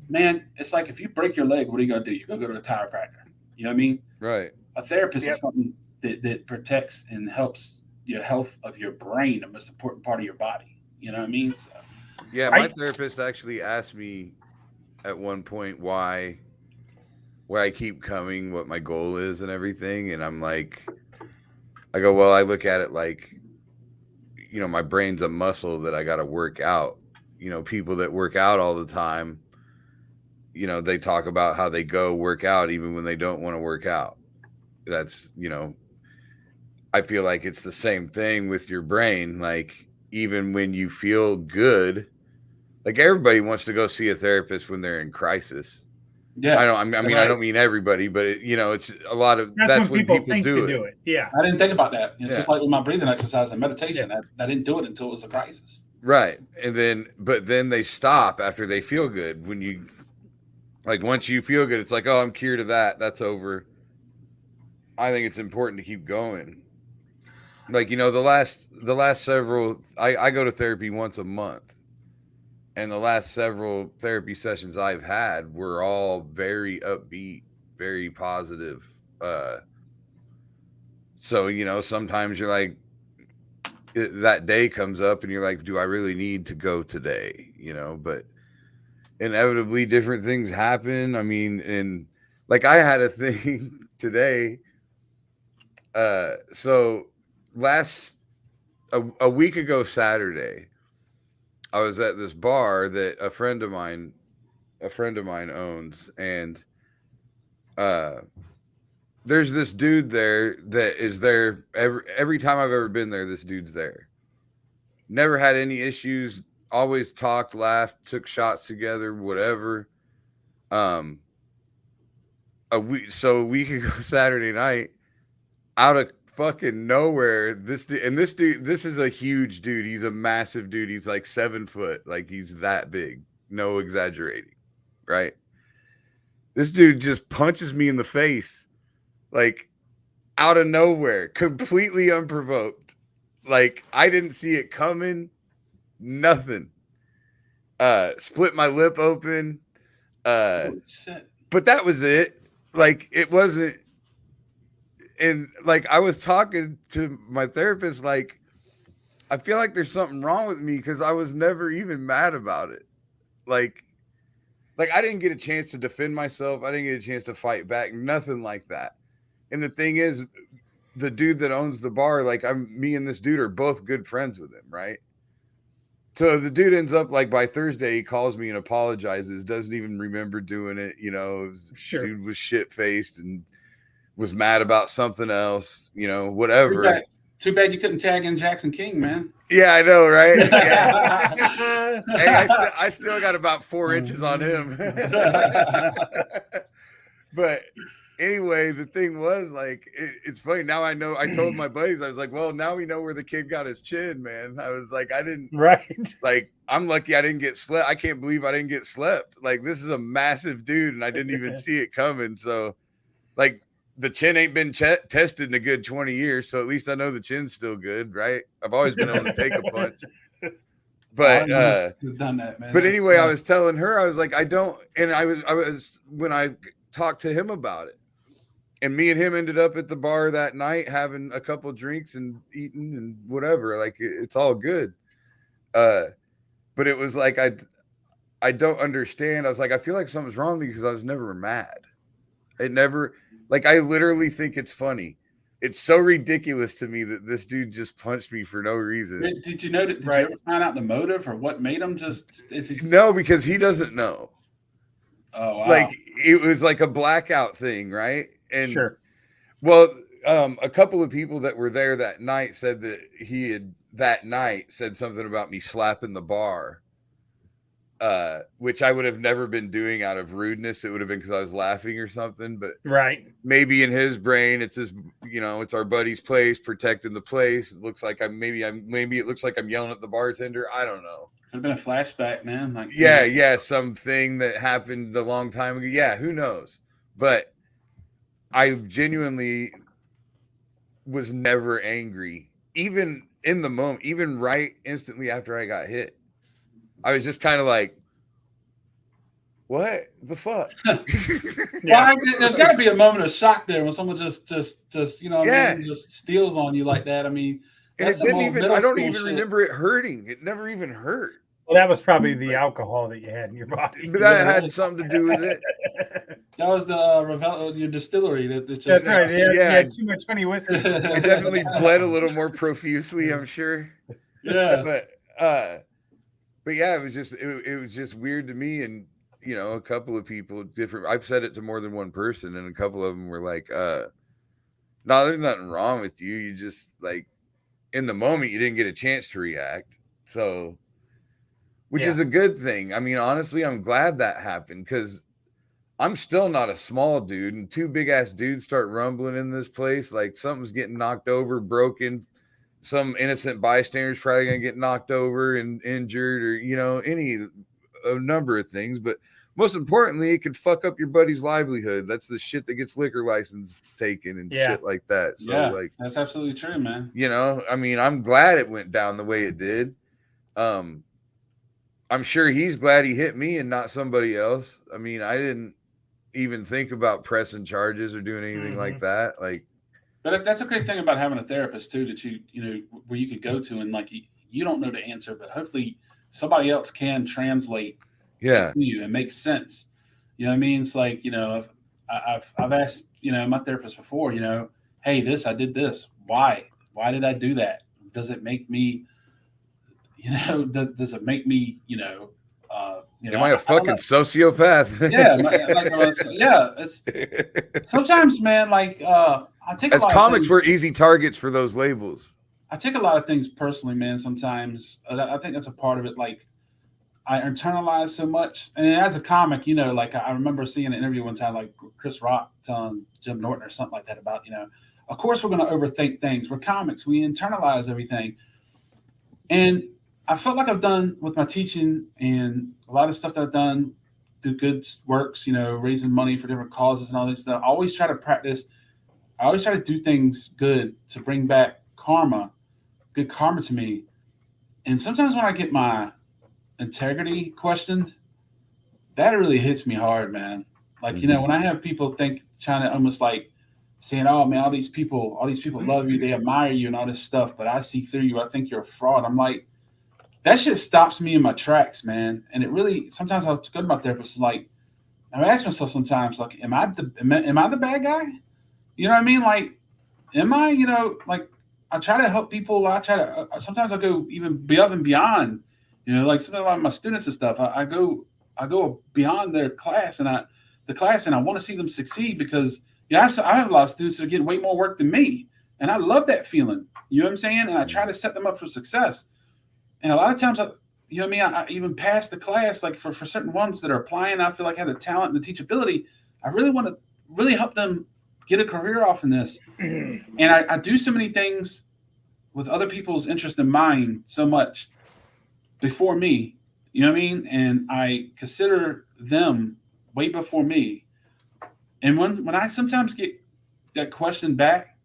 man, it's like if you break your leg, what are you gonna do? You're gonna go to a chiropractor. You know what I mean? Right. A therapist is something that protects and helps your health of your brain, the most important part of your body. You know what I mean? So, yeah, my therapist actually asked me at one point why I keep coming, what my goal is and everything. And I'm like, I go, well, I look at it like, you know, my brain's a muscle that I got to work out. You know, people that work out all the time, you know, they talk about how they go work out even when they don't want to work out. That's, you know, I feel like it's the same thing with your brain. Like, even when you feel good, like everybody wants to go see a therapist when they're in crisis. Yeah. I don't mean everybody, but you know, it's a lot of that's when people think do it. Yeah. I didn't think about that. It's just like with my breathing exercise and meditation. I didn't do it until it was a crisis. Right. And but then they stop after they feel good. When you, like, once you feel good, it's like, oh, I'm cured of that. That's over. I think it's important to keep going. Like, you know, the last several, I go to therapy once a month. And the last several therapy sessions I've had were all very upbeat, very positive. So, you know, sometimes you're like, that day comes up and you're like, do I really need to go today? You know, but inevitably different things happen. I mean, and like I had a thing today. So a week ago Saturday, I was at this bar that a friend of mine owns, and there's this dude there that is there every time I've ever been there. This dude's there. Never had any issues. Always talked, laughed, took shots together, whatever. A week ago Saturday night, out of fucking nowhere, this dude, this is a huge dude. He's a massive dude. He's like 7 foot. Like, he's that big. No exaggerating. Right? This dude just punches me in the face, like, out of nowhere, completely unprovoked. Like, I didn't see it coming. Nothing. Split my lip open. But that was it. Like, it wasn't. And like, I was talking to my therapist, like, I feel like there's something wrong with me because I was never even mad about it. Like I didn't get a chance to defend myself. I didn't get a chance to fight back. Nothing like that. And the thing is, the dude that owns the bar, like me and this dude are both good friends with him, right? So the dude ends up like by Thursday, he calls me and apologizes, doesn't even remember doing it. You know, Sure. Dude was shit faced and was mad about something else, you know, whatever. Too bad you couldn't tag in Jackson King, man. Yeah, I know, right? Yeah. Hey, I still got about 4 inches on him. But anyway, the thing was, like, it's funny. Now I know. I told my buddies, I was like, well, now we know where the kid got his chin, man. I was like, I didn't. Right. Like, I'm lucky I didn't get slept. I can't believe I didn't get slept. Like, this is a massive dude, and I didn't even see it coming. So, like, the chin ain't been tested in a good 20 years, so at least I know the chin's still good, right? I've always been able to take a punch. But done that, man. But anyway, I was telling her, I was like, I don't, and I was when I talked to him about it, and me and him ended up at the bar that night having a couple drinks and eating and whatever. Like, it's all good. But it was like I don't understand. I was like, I feel like something's wrong because I was never mad. It never. Like, I literally think it's funny. It's so ridiculous to me that this dude just punched me for no reason. Did you know? Did you ever find out the motive or what made him just? No, because he doesn't know. Oh, wow. Like, it was like a blackout thing, right? And sure. Well, a couple of people that were there that night said that he had that night said something about me slapping the bar. Which I would have never been doing out of rudeness. It would have been because I was laughing or something. But right, maybe in his brain, it's his, you know, it's our buddy's place, protecting the place. It looks like maybe it looks like I'm yelling at the bartender. I don't know. Could have been a flashback, man. Like, yeah, something that happened a long time ago. Yeah, who knows? But I genuinely was never angry, even in the moment, even right instantly after I got hit. I was just kind of like, what the fuck? Well, there's got to be a moment of shock there when someone just you know, yeah, I mean, just steals on you like that. I mean, and it didn't even. I don't even remember it hurting. It never even hurt. Well, that was probably the alcohol that you had in your body. But that had something to do with it. That was the your distillery. That's right. Yeah, too much honey whiskey. It definitely bled a little more profusely, I'm sure. Yeah, but yeah, it was just weird to me, and you know, a couple of people different. I've said it to more than one person, and a couple of them were like, "No, there's nothing wrong with you. You just like in the moment you didn't get a chance to react." So, which is a good thing. I mean, honestly, I'm glad that happened because I'm still not a small dude, and two big ass dudes start rumbling in this place like something's getting knocked over, broken. Some innocent bystander's probably gonna get knocked over and injured, or you know, a number of things. But most importantly, it could fuck up your buddy's livelihood. That's the shit that gets liquor license taken and shit like that. So like, that's absolutely true, man. You know, I mean, I'm glad it went down the way it did. I'm sure he's glad he hit me and not somebody else. I mean, I didn't even think about pressing charges or doing anything like that. Like, but that's a great thing about having a therapist too, that you know, where you could go to and like you don't know the answer, but hopefully somebody else can translate to you and make sense. You know what I mean? It's like, you know, I've asked, you know, my therapist before, you know, hey, I did this. Why did I do that? Does it make me, you know, does it make me, you know, am I a fucking sociopath? Yeah, it's sometimes, man, like I take as comics, we're easy targets for those labels. I take a lot of things personally, man. Sometimes I think that's a part of it. Like I internalize so much, and as a comic, you know, like I remember seeing an interview one time, like Chris Rock telling Jim Norton or something like that about, you know, of course we're going to overthink things. We're comics. We internalize everything, and I felt like I've done with my teaching and a lot of stuff that I've done, do good works, you know, raising money for different causes and all this stuff. I always try to practice. I always try to do things good to bring back good karma to me. And sometimes when I get my integrity questioned, that really hits me hard, man. Like, you know, when I have people trying to almost like saying, "Oh man, all these people love you, they admire you, and all this stuff." But I see through you. I think you're a fraud. I'm like, that shit stops me in my tracks, man. And it really sometimes I'll go to my therapist, like, I ask myself sometimes, like, am I the bad guy? You know what I mean? Like, am I? You know, like I try to help people. I try to. Sometimes I go even above and beyond. You know, like some of my students and stuff. I go beyond their class and I want to see them succeed because I have a lot of students that are getting way more work than me, and I love that feeling. You know what I'm saying? And I try to set them up for success. And a lot of times, you know what I mean? I even pass the class, like for certain ones that are applying, I feel like I have the talent and the teachability. I really want to really help them get a career off in this. And I do so many things with other people's interest in mind so much before me, you know what I mean? And I consider them way before me. And when I sometimes get that question back,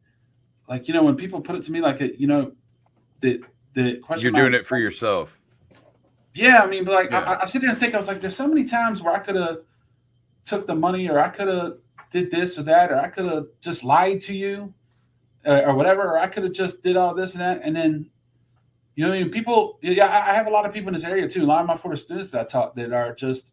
like, you know, when people put it to me like, you know, the question. You're doing it for yourself. Yeah, I mean, but like, yeah. I sit there and think, I was like, there's so many times where I could have took the money, or I could have did this or that, or I could have just lied to you, or whatever, or I could have just did all this and that, and then, you know, I mean, people. Yeah, I have a lot of people in this area too. A lot of my former students that I taught that are just,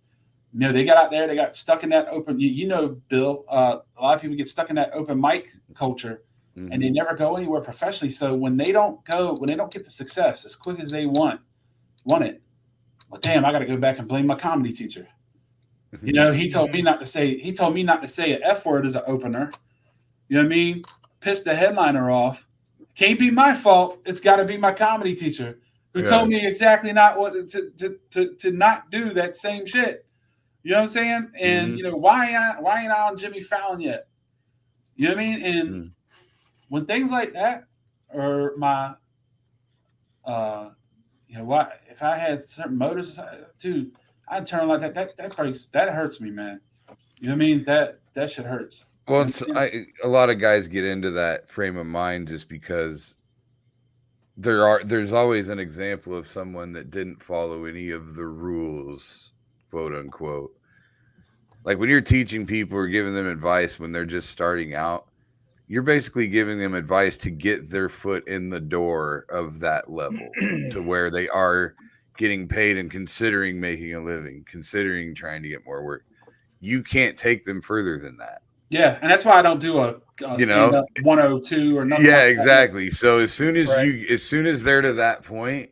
you know, they got out there, they got stuck in that open. You know, Bill, a lot of people get stuck in that open mic culture. Mm-hmm. And they never go anywhere professionally. So when they don't get the success as quick as they want it, well, damn, I got to go back and blame my comedy teacher. You know, he told me not to say an F word as an opener. You know what I mean? Pissed the headliner off. Can't be my fault. It's got to be my comedy teacher who told me exactly not what to not do that same shit. You know what I'm saying? And you know, why ain't I on Jimmy Fallon yet? You know what I mean? And when things like that, or my, you know, what if I had certain motives, dude, I'd turn like that. That hurts me, man. You know what I mean? That shit hurts. Well, a lot of guys get into that frame of mind just because there's always an example of someone that didn't follow any of the rules, quote unquote. Like when you're teaching people or giving them advice when they're just starting out, you're basically giving them advice to get their foot in the door of that level to where they are getting paid and considering making a living, considering trying to get more work. You can't take them further than that. Yeah, and that's why I don't do a stand-up 102 or nothing. Yeah, like exactly. That. So as soon as they're to that point,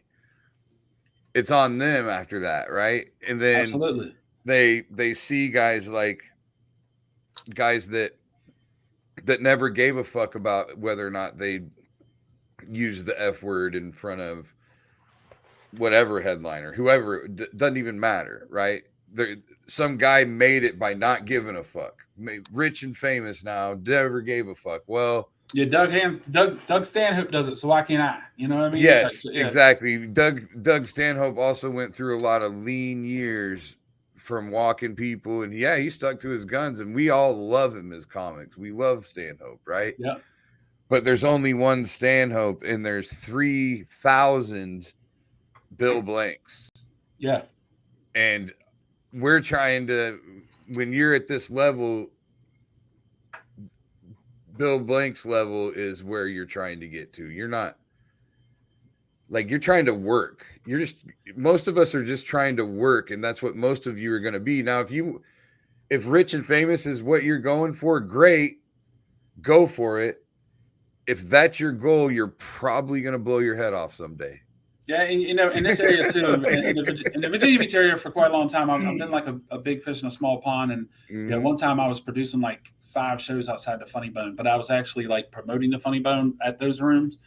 it's on them after that, right? And then absolutely they see guys that never gave a fuck about whether or not they use the F word in front of whatever headliner, whoever, doesn't even matter, right? Some guy made it by not giving a fuck. Rich and famous now, never gave a fuck. Well, yeah, Doug Stanhope does it, so why can't I? You know what I mean? Yes, exactly. Doug Stanhope also went through a lot of lean years from walking people, and he stuck to his guns, and we all love him as comics. We love Stanhope, right? Yeah. But there's only one Stanhope, and there's 3,000 Bill Blanks. Yeah. And we're trying to, when you're at this level, Bill Blank's level is where you're trying to get to. You're not, like, you're trying to work. Most of us are just trying to work, and that's what most of you are going to be. Now, if rich and famous is what you're going for, great, go for it. If that's your goal, you're probably going to blow your head off someday. Yeah, and, you know, in this area too, in the Virginia Beach area for quite a long time, I've been like a big fish in a small pond. And you know, one time I was producing like 5 shows outside the Funny Bone, but I was actually like promoting the Funny Bone at those rooms.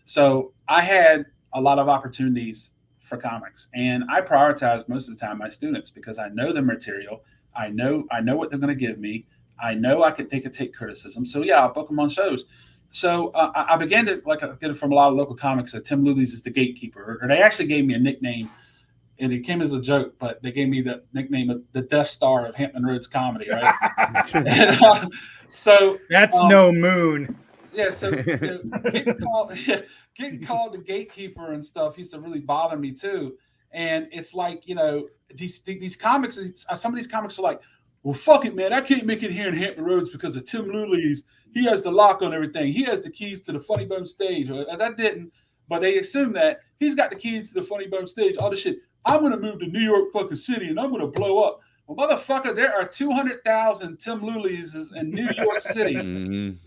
So I had a lot of opportunities for comics, and I prioritize most of the time my students because I know the material. I know what they're going to give me. I know they could take criticism. So yeah, I'll book them on shows. So I began to get it from a lot of local comics. Tim Loulies is the gatekeeper, or they actually gave me a nickname, and it came as a joke, but they gave me the nickname of the Death Star of Hampton Roads comedy, right? And, so that's no moon. Yeah, so getting called the gatekeeper and stuff used to really bother me too. And it's like, you know, these comics, some of these comics are like, well, fuck it, man. I can't make it here in Hampton Roads because of Tim Loulies. He has the lock on everything. He has the keys to the Funny Bone stage. As I didn't, but they assume that he's got the keys to the Funny Bone stage, all this shit. I'm going to move to New York fucking city and I'm going to blow up. Well, motherfucker, there are 200,000 Tim Loulies in New York City. Mhm.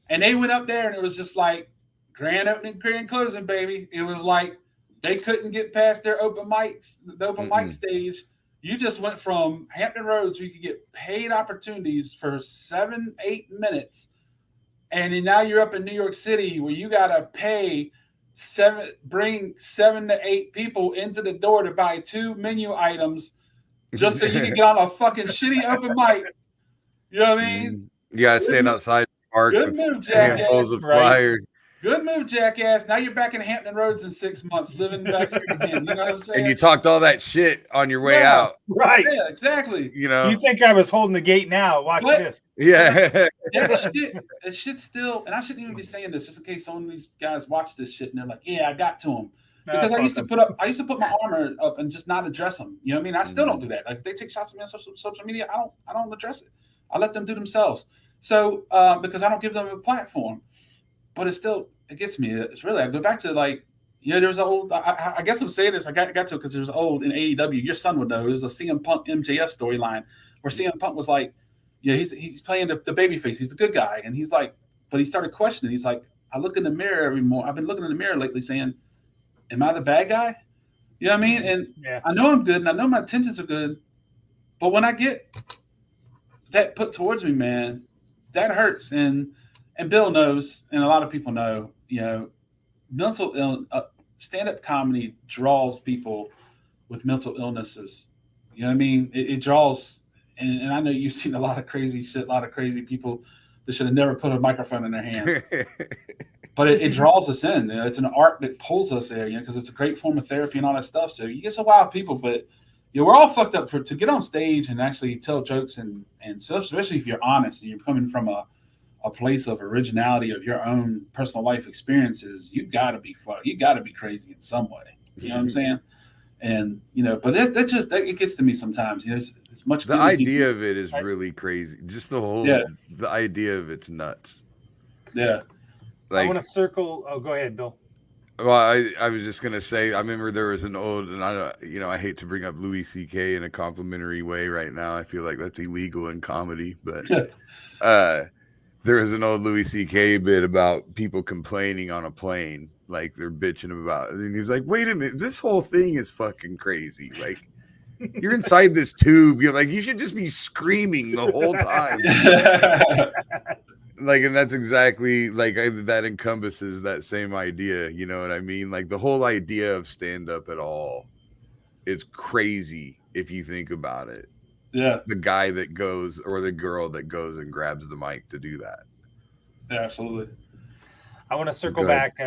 And they went up there and it was just like grand opening, grand closing, baby. It was like they couldn't get past their open mics, the open mic stage. You just went from Hampton Roads where you could get paid opportunities for 7-8 minutes. And then now you're up in New York City where you got to bring 7 to 8 people into the door to buy 2 menu items just so you can get on a fucking shitty open mic. You know what I mean? You gotta stand outside the park. Good move, jackass. Flyers. Good move, jackass. Now you're back in Hampton Roads in 6 months, living back here again. You know what I'm saying? And you talked all that shit on your way out. Right. Yeah, exactly. You know. You think I was holding the gate now? Watch this. Yeah. That shit still, and I shouldn't even be saying this just in case some of these guys watch this shit and they're like, yeah, I got to them. Because I used to put my armor up and just not address them. You know what I mean? I still don't do that. Like if they take shots at me on social media, I don't address it. I let them do themselves. So because I don't give them a platform. But it gets me. It's really, I go back to like, there's an old, I guess I'm saying this, I got to it because there's old in AEW, your son would know, it was a CM Punk MJF storyline where CM Punk was like, he's playing the babyface, he's the good guy. And he's like, but he started questioning, he's like, I look in the mirror every morning, I've been looking in the mirror lately saying, am I the bad guy? You know what I mean? And I know I'm good and I know my intentions are good, but when I get that put towards me, man, that hurts. And Bill knows, and a lot of people know, mental stand-up comedy draws people with mental illnesses. You know what I mean? It draws, and I know you've seen a lot of crazy shit, a lot of crazy people that should have never put a microphone in their hand. But it draws us in. It's an art that pulls us there, because it's a great form of therapy and all that stuff. So you get some wild people, but we're all fucked up to get on stage and actually tell jokes, and so especially if you're honest and you're coming from a place of originality of your own personal life experiences, you gotta be crazy in some way. You know what I'm saying? And but it gets to me sometimes. It's much. The idea of it is really crazy. Just the idea of it's nuts. Yeah. I want to circle. Oh, go ahead, Bill. Well, I was just gonna say, I remember there was an old, and I hate to bring up Louis C.K. in a complimentary way right now. I feel like that's illegal in comedy, but there was an old Louis C.K. bit about people complaining on a plane, like they're bitching about it. And he's like, wait a minute, this whole thing is fucking crazy. Like, you're inside this tube. You're like, you should just be screaming the whole time. Like, and that's exactly like that encompasses that same idea. You know what I mean? Like the whole idea of stand-up at all is crazy if you think about it. Yeah. The guy that goes or the girl that goes and grabs the mic to do that. Yeah, absolutely. I want to circle back.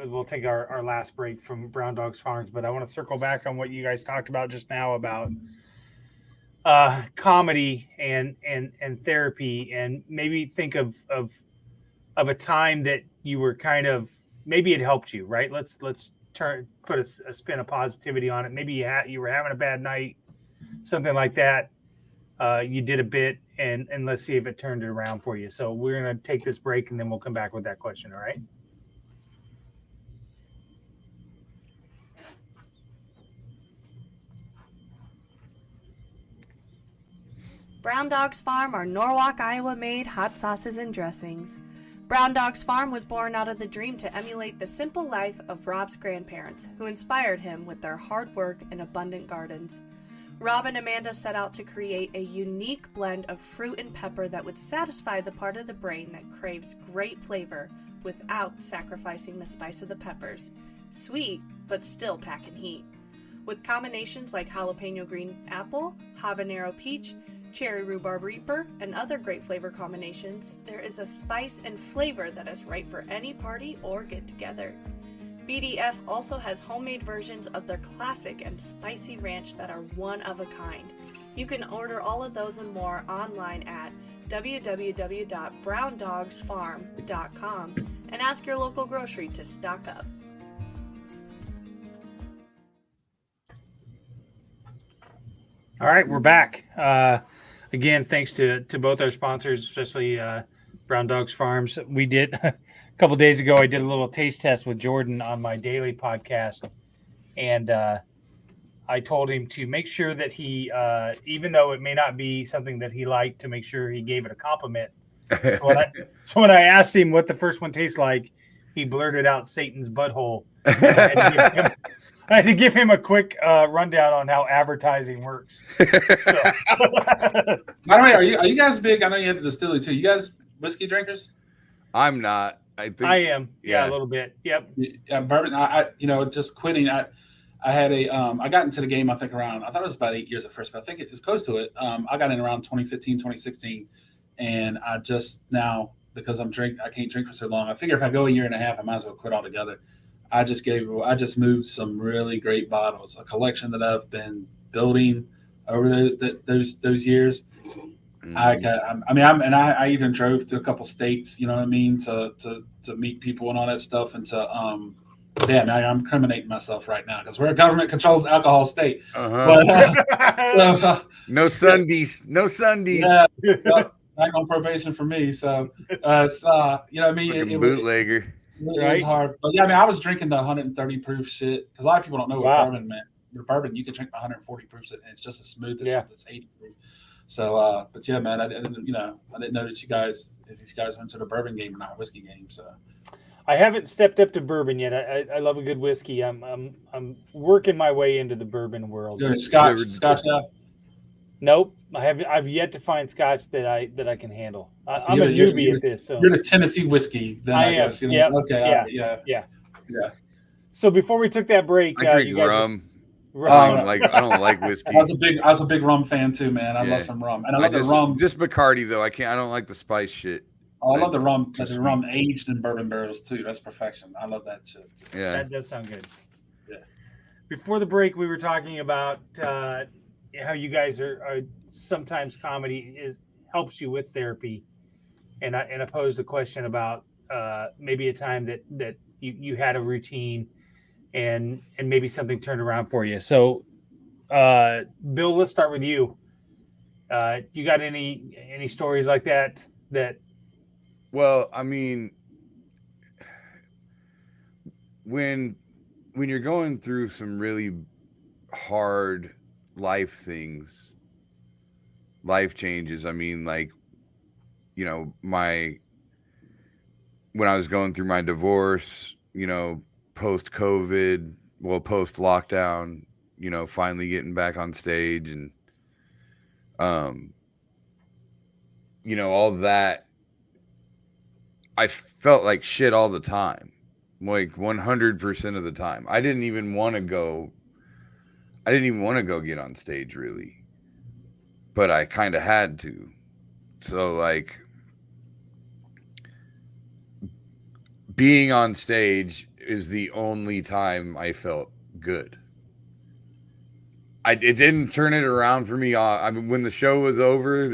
We'll take our last break from Brown Dogs Farms, but I want to circle back on what you guys talked about just now about comedy and therapy, and maybe think of a time that you were kind of, maybe it helped you, right? Let's put a spin of positivity on it. Maybe you were having a bad night, something like that. You did a bit, and let's see if it turned it around for you. So we're going to take this break, and then we'll come back with that question. All right. Brown Dogs Farm are Norwalk, Iowa-made hot sauces and dressings. Brown Dogs Farm was born out of the dream to emulate the simple life of Rob's grandparents, who inspired him with their hard work and abundant gardens. Rob and Amanda set out to create a unique blend of fruit and pepper that would satisfy the part of the brain that craves great flavor without sacrificing the spice of the peppers. Sweet, but still packing heat. With combinations like jalapeno green apple, habanero peach, cherry rhubarb reaper, and other great flavor combinations, there is a spice and flavor that is right for any party or get-together. BDF also has homemade versions of their classic and spicy ranch that are one of a kind. You can order all of those and more online at www.browndogsfarm.com and ask your local grocery to stock up. All right, we're back. again, thanks to both our sponsors, especially Brown Dogs Farms. We did a couple days ago. I did a little taste test with Jordan on my daily podcast, and I told him to make sure that he, even though it may not be something that he liked, to make sure he gave it a compliment. So when I asked him what the first one tastes like, he blurted out Satan's butthole. I had to give him a quick rundown on how advertising works. So. By the way, are you guys big? I know you had the distillery too. You guys whiskey drinkers? I'm not. I am. Yeah, a little bit. Yep. Yeah, bourbon. I just quitting. I had I got into the game, I think I thought it was about 8 years at first, but I think it's close to it. I got in around 2015, 2016, and I just now, because I can't drink for so long. I figure if I go a year and a half, I might as well quit altogether. I just moved some really great bottles, a collection that I've been building over those years. Mm-hmm. I even drove to a couple states, you know what I mean, to meet people and all that stuff, and to now I'm incriminating myself right now because we're a government-controlled alcohol state. Uh-huh. No Sundays. Yeah, back on probation for me. So it's you know what I mean. It bootlegger. It was hard, but yeah, I mean, I was drinking the 130 proof shit because a lot of people don't know what bourbon meant. With bourbon, you can drink 140 proof, and it's just as smooth as it's 80 proof. So, but yeah, man, I didn't know that if you guys went to the bourbon game or not whiskey game. So, I haven't stepped up to bourbon yet. I love a good whiskey. I'm working my way into the bourbon world. Scotch now? Nope, I've yet to find Scotch that I can handle. I'm a newbie at this. So you're the Tennessee whiskey. Then, I am. Guess, you know? Yep. Okay. Yeah. So before we took that break, I drink rum. I don't like whiskey. I was a big rum fan too, man. I love some rum, and I love the rum. Just Bacardi though. I don't like the spice shit. Oh, I love the rum. The rum aged in bourbon barrels too. That's perfection. I love that shit. Yeah, that does sound good. Yeah. Before the break, we were talking about how you guys are sometimes comedy helps you with therapy, and I posed a question about maybe a time that you had a routine and maybe something turned around for you. So, Bill, let's start with you. You got any stories like that? Well, I mean, when you're going through some really hard life changes, I mean, like, you know, when I was going through my divorce, you know, post-COVID, post-lockdown, you know, finally getting back on stage and, you know, all that, I felt like shit all the time, like 100% of the time. I didn't even want to go get on stage really, but I kind of had to. So like being on stage is the only time I felt good. It didn't turn it around for me. I mean, when the show was over and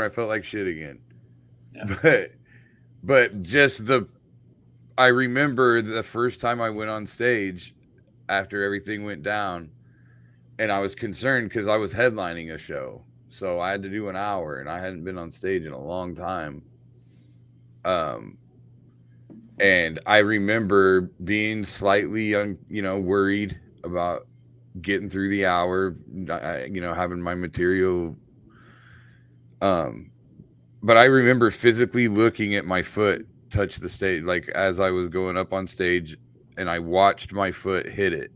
I felt like shit again. Yeah. But I remember the first time I went on stage after everything went down, and I was concerned because I was headlining a show. So I had to do an hour, and I hadn't been on stage in a long time. And I remember being slightly, worried about getting through the hour, having my material. But I remember physically looking at my foot touch the stage, like as I was going up on stage, and I watched my foot hit it.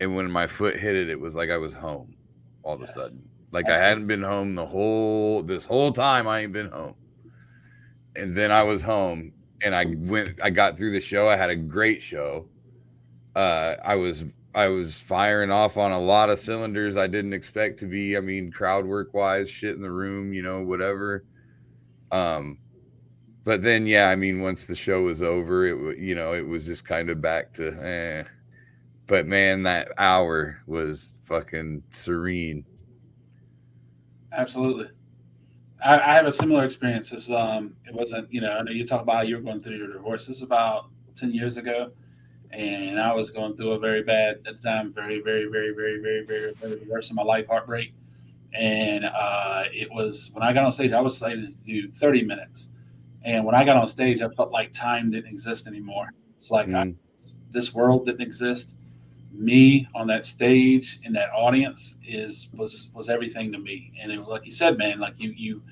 And when my foot hit it, it was like I was home all of a sudden. Like I hadn't been home this whole time. I ain't been home. And then I was home, and I got through the show. I had a great show. I was firing off on a lot of cylinders I didn't expect to be. I mean, crowd work wise, shit in the room, whatever. But then, yeah, I mean, once the show was over, it was just kind of back to, But man, that hour was fucking serene. Absolutely. I have a similar experience. It wasn't, I know you talk about how you were going through your divorce. This is about 10 years ago. And I was going through a very bad, at the time, very, very, very, very, very, very, very worst in my life, heartbreak. And it was when I got on stage, I was slated to do 30 minutes. And when I got on stage, I felt like time didn't exist anymore. It's like this world didn't exist. Me on that stage in that audience was everything to me. And it, like you said, man, like you're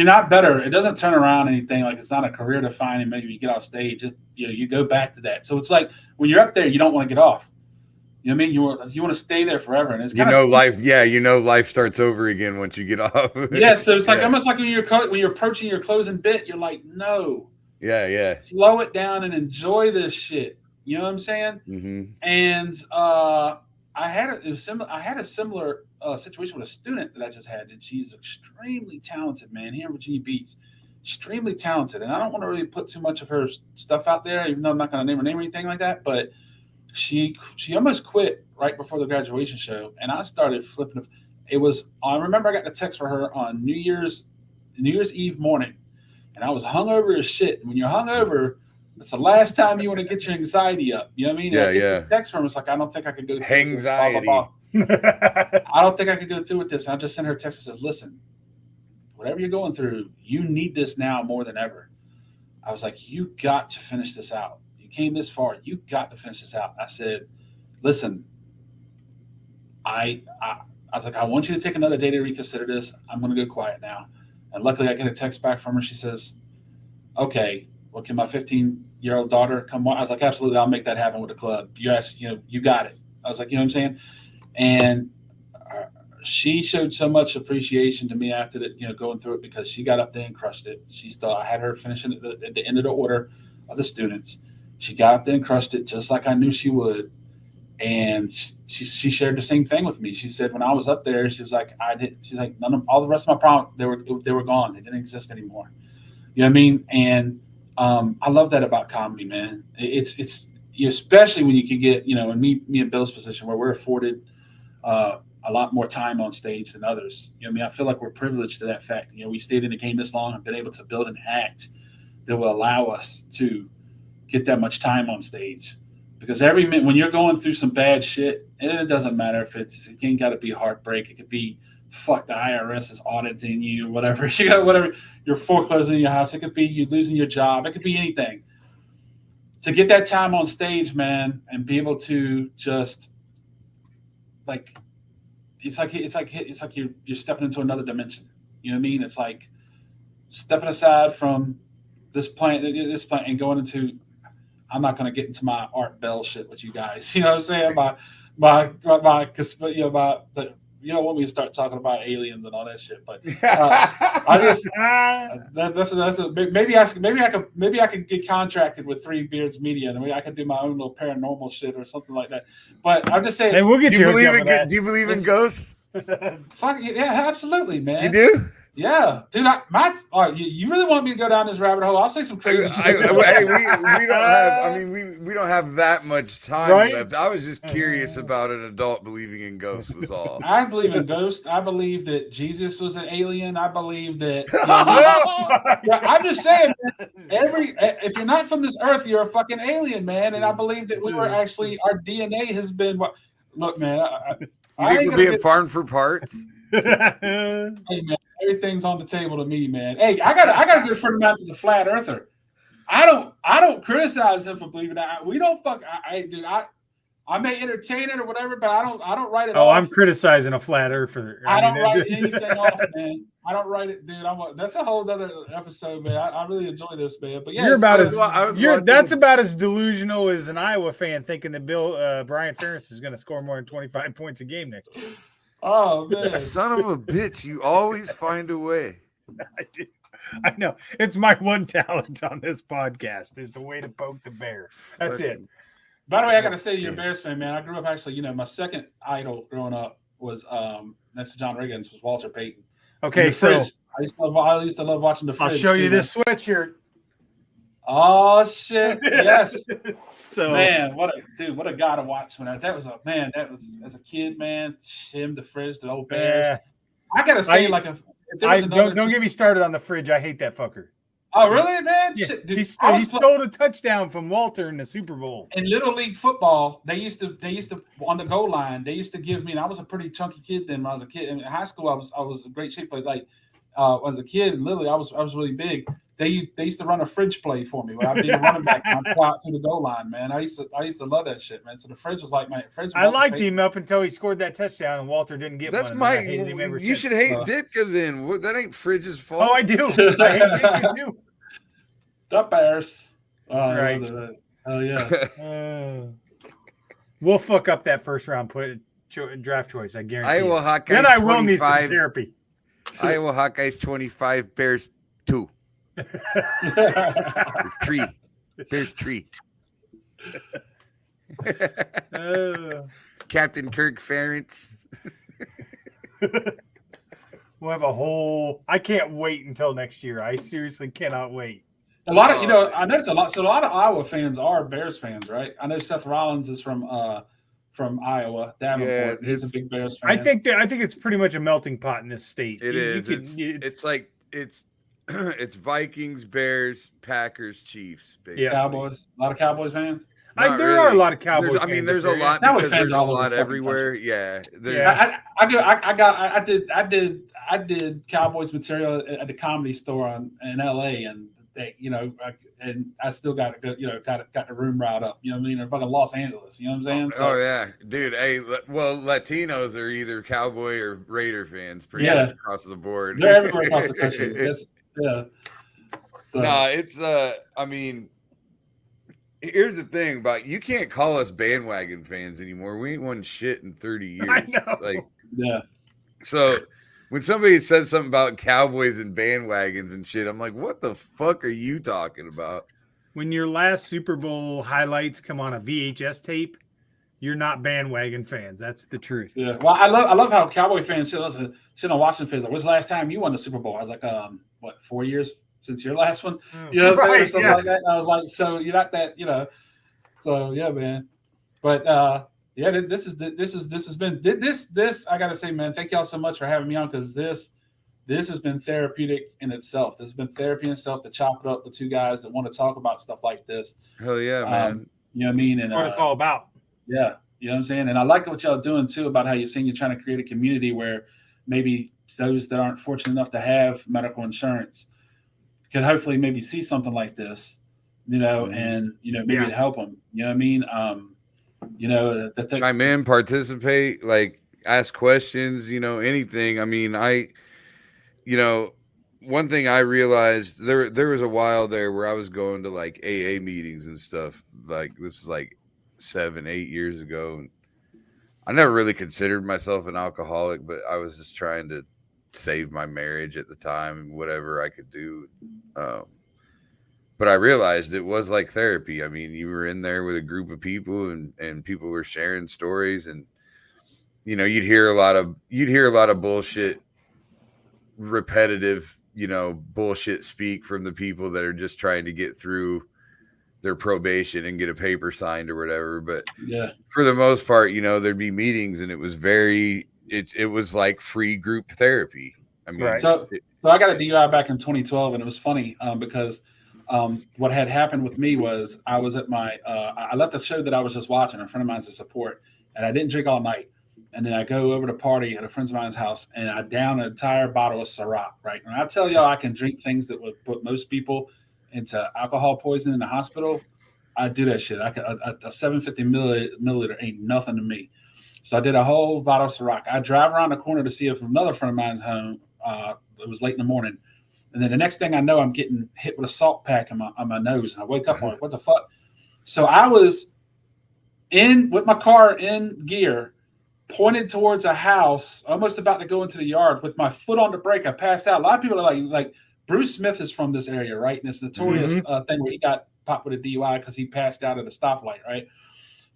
not better. It doesn't turn around anything. Like it's not a career defining. Maybe you get off stage, just you go back to that. So it's like when you're up there, you don't want to get off. You know what I mean? You want to stay there forever, and it's kind of life. Yeah, life starts over again once you get off. Yeah, so it's like almost like when you're approaching your closing bit, you're like, no, slow it down and enjoy this shit. You know what I'm saying? Mm-hmm. And I had a similar situation with a student that I just had, and she's extremely talented, man, here in Virginia Beach, extremely talented. And I don't want to really put too much of her stuff out there, even though I'm not going to name her name or anything like that, but she almost quit right before the graduation show, and I started flipping. I remember I got the text for her on New Year's Eve morning, and I was hungover as shit. And when you're hungover, it's the last time you want to get your anxiety up. You know what I mean? Yeah, I get the text from her. It's like, I don't think I could go through anxiety. This, blah, blah, blah. I don't think I could go through with this. And I just sent her a text that says, listen, whatever you're going through, you need this now more than ever. I was like, you got to finish this out. Came this far, you got to finish this out. I said, listen, I was like, I want you to take another day to reconsider this. I'm going to go quiet now. And luckily I get a text back from her. She says, okay, well, can my 15-year-old daughter come on? I was like, absolutely. I'll make that happen with the club. You got it. I was like, you know what I'm saying? And she showed so much appreciation to me after that, going through it, because she got up there and crushed it. I had her finishing at the end of the order of the students. She got up there and crushed it just like I knew she would. And she shared the same thing with me. She said, when I was up there, she was like, she's like, all the rest of my problems, they were gone. They didn't exist anymore. You know what I mean? And I love that about comedy, man. It's especially when you can get, in me and Bill's position where we're afforded a lot more time on stage than others. You know what I mean? I feel like we're privileged to that fact. We stayed in the game this long and been able to build an act that will allow us to get that much time on stage, because every minute when you're going through some bad shit, and it doesn't matter if it ain't got to be heartbreak. It could be fuck the IRS is auditing you, whatever. You got whatever, you're foreclosing your house. It could be you losing your job. It could be anything. To get that time on stage, man, and be able to just it's like you're stepping into another dimension. You know what I mean? It's like stepping aside from this plant and going into. I'm not going to get into my Art Bell shit with you guys. You know what I'm saying? You don't want me to start talking about aliens and all that shit. But I just maybe I could get contracted with Three Beards Media, and maybe I could do my own little paranormal shit or something like that. But I'm just saying. Hey, we'll get do you believe in ghosts? Fuck yeah, absolutely, man. You do? Yeah, dude. You really want me to go down this rabbit hole? I'll say some crazy shit. We don't have. I mean, we don't have that much time left. I was just curious about an adult believing in ghosts. Was all. I believe in ghosts. I believe that Jesus was an alien. I believe that. I'm just saying, if you're not from this earth, you're a fucking alien, man. And I believe that we were actually our DNA has been. Look, man. You think we're being farmed for parts? Hey, man. Everything's on the table to me, man. Hey, I got a good friend of mine who's a flat earther. I don't criticize him for believing that. We don't fuck. I may entertain it or whatever, but I don't write it off. Oh, I'm criticizing a flat earther. I don't write anything off, man. I don't write it, dude. That's a whole other episode, man. I really enjoy this, man. But yeah, that's about as delusional as an Iowa fan thinking that Brian Ferentz is going to score more than 25 points a game next year. Oh man, son of a bitch! You always find a way. I do. I know. It's my one talent on this podcast is the way to poke the bear. That's it. By the way, I got to say, you're a Bears fan, man. I grew up actually. My second idol growing up was next to John Riggins was Walter Payton. Okay, so I used to love watching the Fridge. I'll show you this sweatshirt. Oh shit! Yes. So man, what a guy to watch when that was as a kid, man. Him, the Fridge, the old Bears. I gotta say, don't get me started on the Fridge. I hate that fucker. Oh, really, man? Yeah, Shit, dude, he I was stole a touchdown from Walter in the Super Bowl. in Little League football. They used to on the goal line. They used to give me. And I was a pretty chunky kid then. When I was a kid in high school, I was in great shape. But like, as a kid, literally, I was really big. They used to run a fridge play for me where I'd be the running back and I'd fly out through the goal line, man. I used to love that shit, man. So the fridge was like my fridge. I liked him up until he scored that touchdown and Walter didn't get That's one. my. I hated him ever You since. should hate Ditka then. That ain't Fridge's fault. Oh, I do. I hate Ditka too. The Bears. That's right. Oh yeah. We'll fuck up that first round draft choice. I guarantee. Iowa Hawkeyes. Then I will need some therapy. Iowa Hawkeyes 25, Bears 2. Tree. Bears tree. Captain Kirk Ferentz. We'll have a whole. I can't wait until next year. I seriously cannot wait. A lot of I noticed a lot. So a lot of Iowa fans are Bears fans, right? I know Seth Rollins is from Iowa, Davenport. He's a big Bears fan. I think it's pretty much a melting pot in this state. It is. It's like it's Vikings, Bears, Packers, Chiefs. Basically. Yeah. Cowboys. A lot of Cowboys fans. There are a lot of Cowboys. I mean, there's a lot because there's a lot everywhere. Yeah. I did Cowboys material at the Comedy Store in LA, and they, and I still got got the room riled up. You know what I mean? In fucking Los Angeles. You know what I'm saying? Oh yeah, dude. Hey, well, Latinos are either Cowboy or Raider fans, pretty much across the board. They're everywhere across the country. Yeah. So. No, it's I mean, here's the thing about you can't call us bandwagon fans anymore. We ain't won shit in 30 years. I know. Like, yeah. So when somebody says something about Cowboys and bandwagons and shit, I'm like, what the fuck are you talking about? When your last Super Bowl highlights come on a VHS tape, you're not bandwagon fans. That's the truth. Yeah. Well, I love how Cowboy fans shit on Washington fans. Like, when's the last time you won the Super Bowl? I was like, 4 years since your last one? You know what I'm saying? Or something like that. And I was like, so you're not that, So yeah, man. But this has been I gotta say, man, thank y'all so much for having me on, because this has been therapeutic in itself. This has been therapy in itself to chop it up with two guys that want to talk about stuff like this. Hell yeah, man. You know what I mean? And what it's all about. Yeah, you know what I'm saying? And I like what y'all doing too about how you're saying you're trying to create a community where maybe those that aren't fortunate enough to have medical insurance can hopefully maybe see something like this, and maybe to help them. You know what I mean? Chime in, participate, like ask questions, anything. I mean, one thing I realized there was a while there where I was going to like AA meetings and stuff. Like this is like 7-8 years ago. And I never really considered myself an alcoholic, but I was just trying to save my marriage at the time, whatever I could do. But I realized it was like therapy. I mean, you were in there with a group of people and people were sharing stories, and you'd hear a lot of bullshit, repetitive, bullshit speak from the people that are just trying to get through their probation and get a paper signed or whatever. But yeah, for the most part, there'd be meetings and it was it was like free group therapy. I mean, right. So I got a DUI back in 2012, and it was funny because what had happened with me was I was at I left a show that I was just watching. A friend of mine's a support, and I didn't drink all night. And then I go over to party at a friend of mine's house, and I down an entire bottle of Ciroc. Right, and I tell y'all, I can drink things that would put most people into alcohol poisoning in the hospital. I do that shit. A 750 milliliter ain't nothing to me. So I did a whole bottle of Ciroc. I drive around the corner to see if another friend of mine's home. It was late in the morning. And then the next thing I know, I'm getting hit with a salt pack on my nose. And I wake up, I'm like, what the fuck? So I was with my car in gear, pointed towards a house, almost about to go into the yard with my foot on the brake. I passed out. A lot of people are like Bruce Smith is from this area, right? And it's notorious thing where he got popped with a DUI because he passed out at a stoplight, right?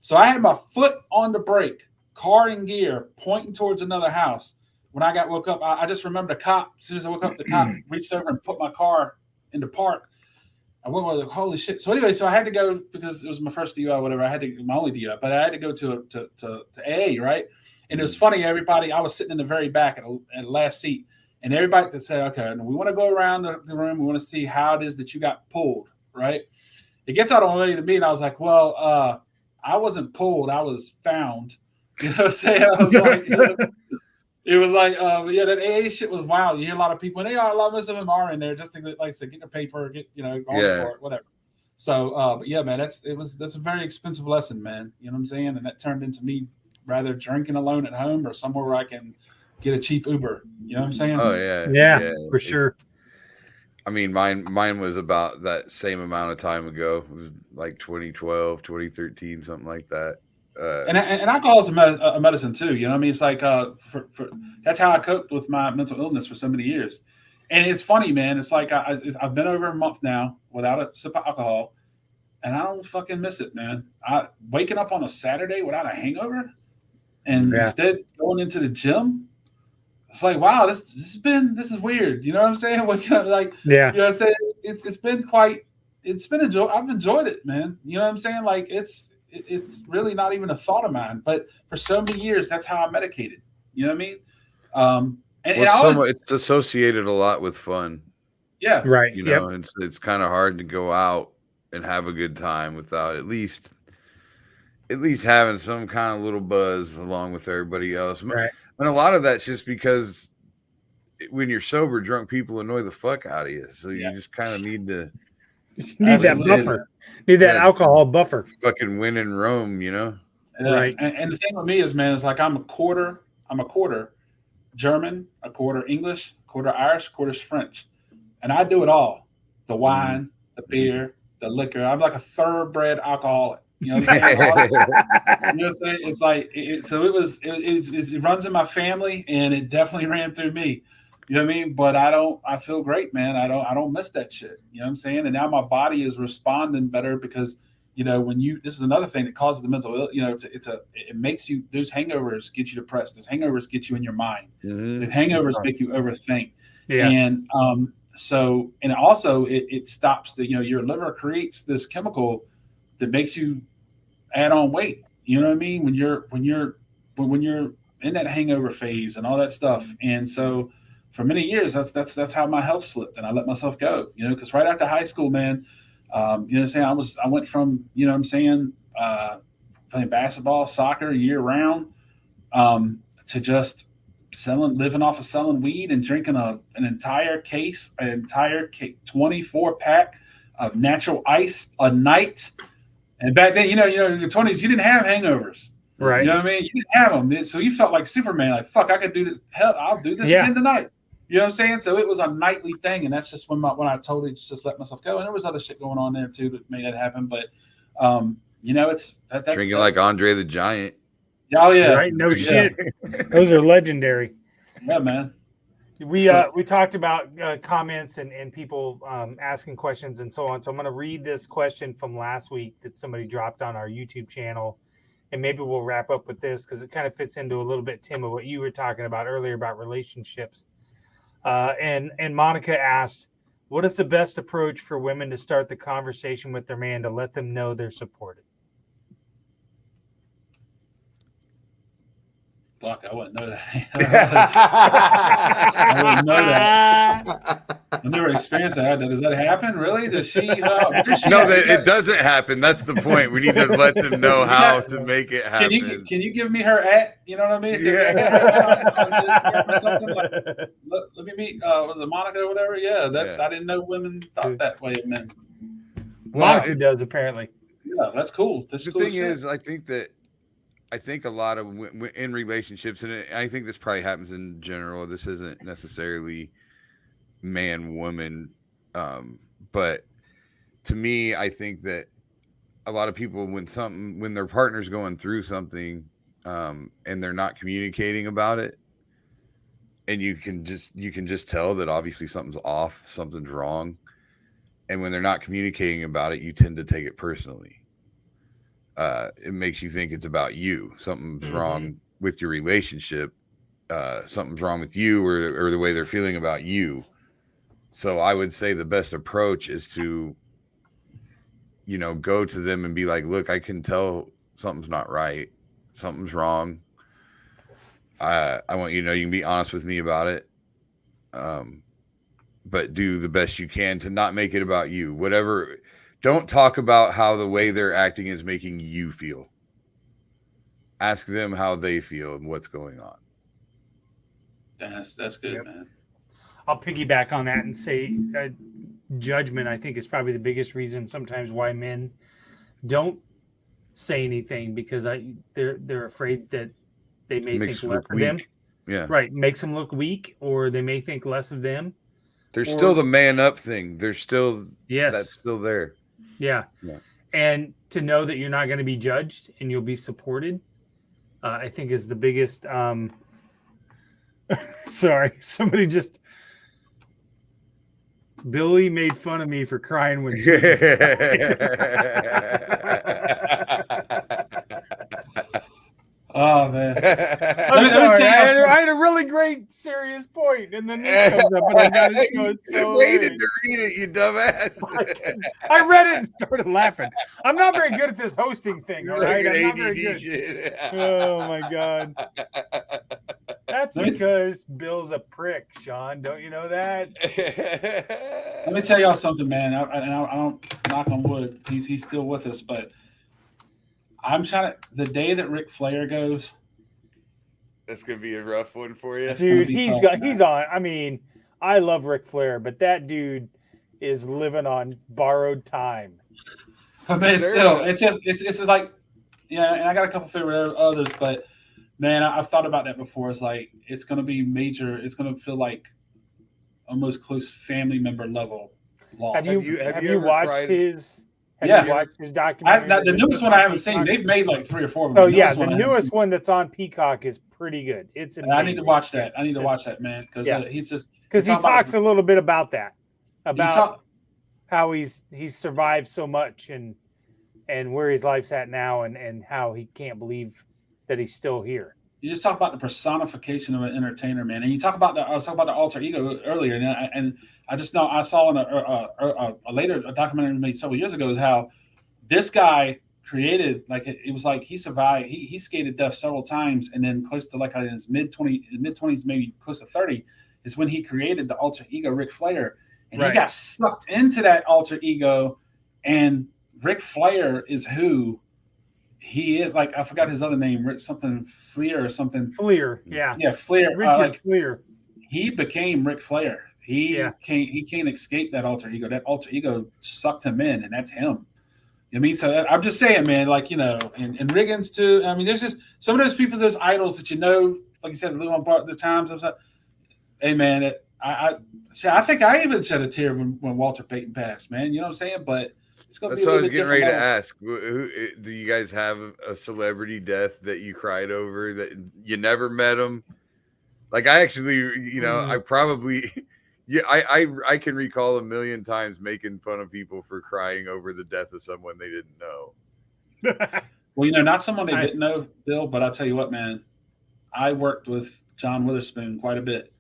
So I had my foot on the brake, car in gear, pointing towards another house. When I woke up, I just remember the cop. As soon as I woke up, the cop reached over and put my car in the park. I went like, holy shit. So anyway, so I had to go because it was my first DUI, whatever. My only DUI, but I had to go to AA, right? And it was funny, everybody. I was sitting in the very back at the last seat, and everybody to say, okay, we want to go around the room. We want to see how it is that you got pulled, right? It gets out on way to me, and I was like, well, I wasn't pulled. I was found. You know what I'm saying? I was like, it was like, yeah, that AA shit was wild. You hear a lot of people, and a lot of them are in there just to, like I said, get their paper, get, on for it, whatever. So, but yeah, man, that's a very expensive lesson, man. You know what I'm saying? And that turned into me rather drinking alone at home or somewhere where I can get a cheap Uber. You know what I'm saying? Oh yeah, yeah, for sure. I mean, mine was about that same amount of time ago. It was like 2012, 2013, something like that. And alcohol is a medicine too. You know what I mean? It's like for that's how I coped with my mental illness for so many years. And it's funny, man. It's like I've been over a month now without a sip of alcohol, and I don't fucking miss it, man. Waking up on a Saturday without a hangover, and instead going into the gym. It's like, wow, this is weird. You know what I'm saying? Waking up like, you know what I'm saying? It's been I've enjoyed it, man. You know what I'm saying? Like it's really not even a thought of mine, but for so many years, that's how I medicated. You know what I mean? It's associated a lot with fun. Yeah. Right. You know, it's kind of hard to go out and have a good time without at least having some kind of little buzz along with everybody else. Right. And a lot of that's just because when you're sober, drunk people annoy the fuck out of you. So you just kind of need to that buffer. Need that alcohol buffer. Fucking win in Rome, you know? Right. And the thing with me is, man, it's like I'm a quarter German, a quarter English, a quarter Irish, a quarter French. And I do it all. The wine, the beer, the liquor. I'm like a thoroughbred alcoholic. You know what I'm saying? You know what I'm saying? It's like it runs in my family, and it definitely ran through me. You know what I mean? But I feel great, man. I don't miss that shit. You know what I'm saying? And now my body is responding better because, this is another thing that causes the mental ill, it makes you, those hangovers get you depressed. Those hangovers get you in your mind. Mm-hmm. The hangovers make you overthink. Yeah. And so also it stops your liver creates this chemical that makes you add on weight. You know what I mean? When you're in that hangover phase and all that stuff. And so for many years, that's how my health slipped, and I let myself go. Because right after high school, man, you know what I'm saying, I went from playing basketball, soccer year round, to just living off of selling weed and drinking an entire 24 pack of natural ice a night. And back then, in your 20s, you didn't have hangovers. Right. You know what I mean? You didn't have them. So you felt like Superman, like, fuck, I could do this. Hell, I'll do this again tonight. You know what I'm saying? So it was a nightly thing. And that's just when I totally just let myself go. And there was other shit going on there too that made that happen. But, it's drinking like Andre the Giant. Oh, yeah. Right? No shit. Those are legendary. Yeah, man. We talked about comments and people asking questions and so on. So I'm going to read this question from last week that somebody dropped on our YouTube channel, and maybe we'll wrap up with this because it kind of fits into a little bit, Tim, of what you were talking about earlier about relationships. And Monica asked, "What is the best approach for women to start the conversation with their man to let them know they're supported?" Fuck, I wouldn't know that. I wouldn't know that. I've never experienced that. Does that happen? Really? Does she? No, it doesn't happen. That's the point. We need to let them know how to make it happen. Can you give me her at? You know what I mean? Yeah. Let me meet. Was it Monica or whatever? Yeah, I didn't know women thought that way of men. Monica does apparently. Yeah, that's cool. The thing is, I think a lot of in relationships, and I think this probably happens in general. This isn't necessarily man, woman. But to me, I think that a lot of people, when their partner's going through something, and they're not communicating about it, and you can just tell that obviously something's off, something's wrong. And when they're not communicating about it, you tend to take it personally. It makes you think it's about you. Something's wrong with your relationship. Something's wrong with you or the way they're feeling about you. So I would say the best approach is to, go to them and be like, look, I can tell something's not right. Something's wrong. I want you to know you can be honest with me about it. But do the best you can to not make it about you. Whatever. Don't talk about how the way they're acting is making you feel. Ask them how they feel and what's going on. That's good, man. I'll piggyback on that and say judgment, I think, is probably the biggest reason sometimes why men don't say anything, because they're afraid that they may think less of them. Yeah. Right. Makes them look weak, or they may think less of them. There's still the man up thing. There's still, that's still there. Yeah. And to know that you're not going to be judged and you'll be supported, I think is the biggest. Sorry, somebody just. Billy made fun of me for crying when. Oh man! I'm sorry. I had a really great serious point, and then this comes up, and I got to show it. So waited to read it, you dumbass. I read it and started laughing. I'm not very good at this hosting thing. All right, I'm not very good. Shit. Oh my god! That's because Bill's a prick, Sean. Don't you know that? Let me tell y'all something, man. I don't knock on wood. He's still with us, but. I'm trying to. The day that Ric Flair goes, that's gonna be a rough one for you, dude. He's on. I mean, I love Ric Flair, but that dude is living on borrowed time. But man, still, it's like, yeah. And I got a couple favorite others, but man, I've thought about that before. It's like it's gonna be major. It's gonna feel like almost close family member level loss. Have you watched his? Have you watched his documentary? The newest one I haven't seen. They've made like 3 or 4 of them. So yeah, the newest one that's on Peacock is pretty good. It's amazing. I need to watch that. I need to watch that, man, because he talks a little bit about that, about how he's survived so much and where his life's at now, and how he can't believe that he's still here. You just talk about the personification of an entertainer, man, and you talk about I was talking about the alter ego earlier, and I just know I saw in a documentary made several years ago is how this guy created, like, it was like he survived. He skated death several times, and then close to like in his mid 20s, maybe close to 30, is when he created the alter ego Ric Flair, and he got sucked into that alter ego, and Ric Flair is who he is. Like, I forgot his other name, something Flair or something. Flair, yeah, Flair. Flair. He became Ric Flair. He can't escape that alter ego. That alter ego sucked him in, and that's him. I mean, so I'm just saying, man, like, and Riggins too. I mean, there's just some of those people, those idols that like you said, live on part of the times. Hey, man, I think I even shed a tear when Walter Payton passed, man. You know what I'm saying? But it's gonna that's be. What I was getting ready to ask. Who, do you guys have a celebrity death that you cried over that you never met him? Like, I actually, I probably. Yeah, I can recall a million times making fun of people for crying over the death of someone they didn't know. Well, not someone they didn't know, Bill, but I'll tell you what, man. I worked with John Witherspoon quite a bit.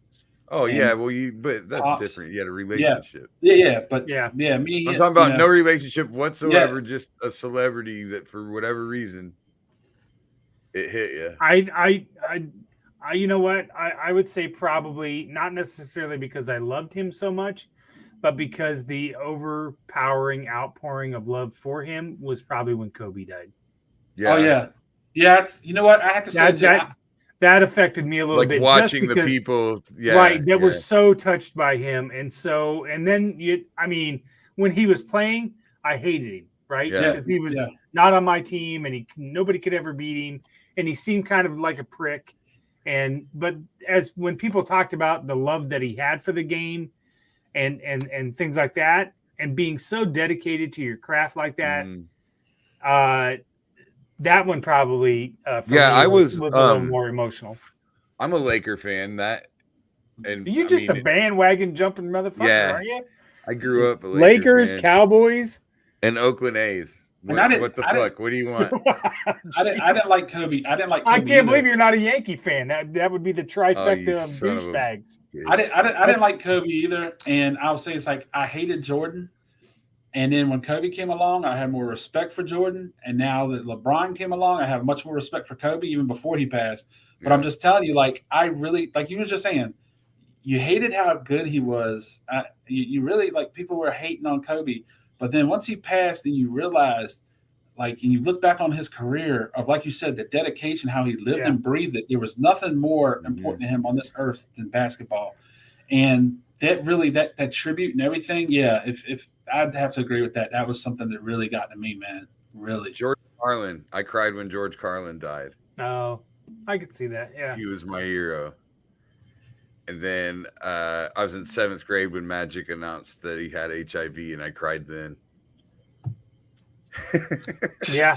Oh, yeah, well, but that's different. You had a relationship. Yeah, but me. I'm talking about no relationship whatsoever, just a celebrity that for whatever reason it hit you. You know what? I would say probably not necessarily because I loved him so much, but because the overpowering outpouring of love for him was probably when Kobe died. Yeah. Oh, yeah. Yeah, it's, you know what? I have to say that affected me a little bit. Watching the people, were so touched by him. And then when he was playing, I hated him, right? Because he was not on my team, and nobody could ever beat him, and he seemed kind of like a prick. But when people talked about the love that he had for the game and things like that, and being so dedicated to your craft like that, that one probably was a little more emotional. I'm a Laker fan. You're just a bandwagon jumping motherfucker, are you? I grew up a Lakers, fan. Cowboys, and Oakland A's. What the fuck? What do you want? I didn't like Kobe. I can't believe you're not a Yankee fan. That would be the trifecta of douchebags. I didn't like Kobe either. And I'll say it's like I hated Jordan. And then when Kobe came along, I had more respect for Jordan. And now that LeBron came along, I have much more respect for Kobe even before he passed. But I'm just telling you, like, I really, like you were just saying, you hated how good he was. You really like people were hating on Kobe, but then once he passed, and you realized, like, and you look back on his career of, like you said, the dedication, how he lived and breathed it. There was nothing more important to him on this earth than basketball, and that really that tribute and everything. Yeah, if I'd have to agree with that. That was something that really got to me, man. Really, George Carlin. I cried when George Carlin died. Oh, I could see that. Yeah, He was my hero. And then I was in 7th grade when Magic announced that he had HIV, and I cried then. Yeah.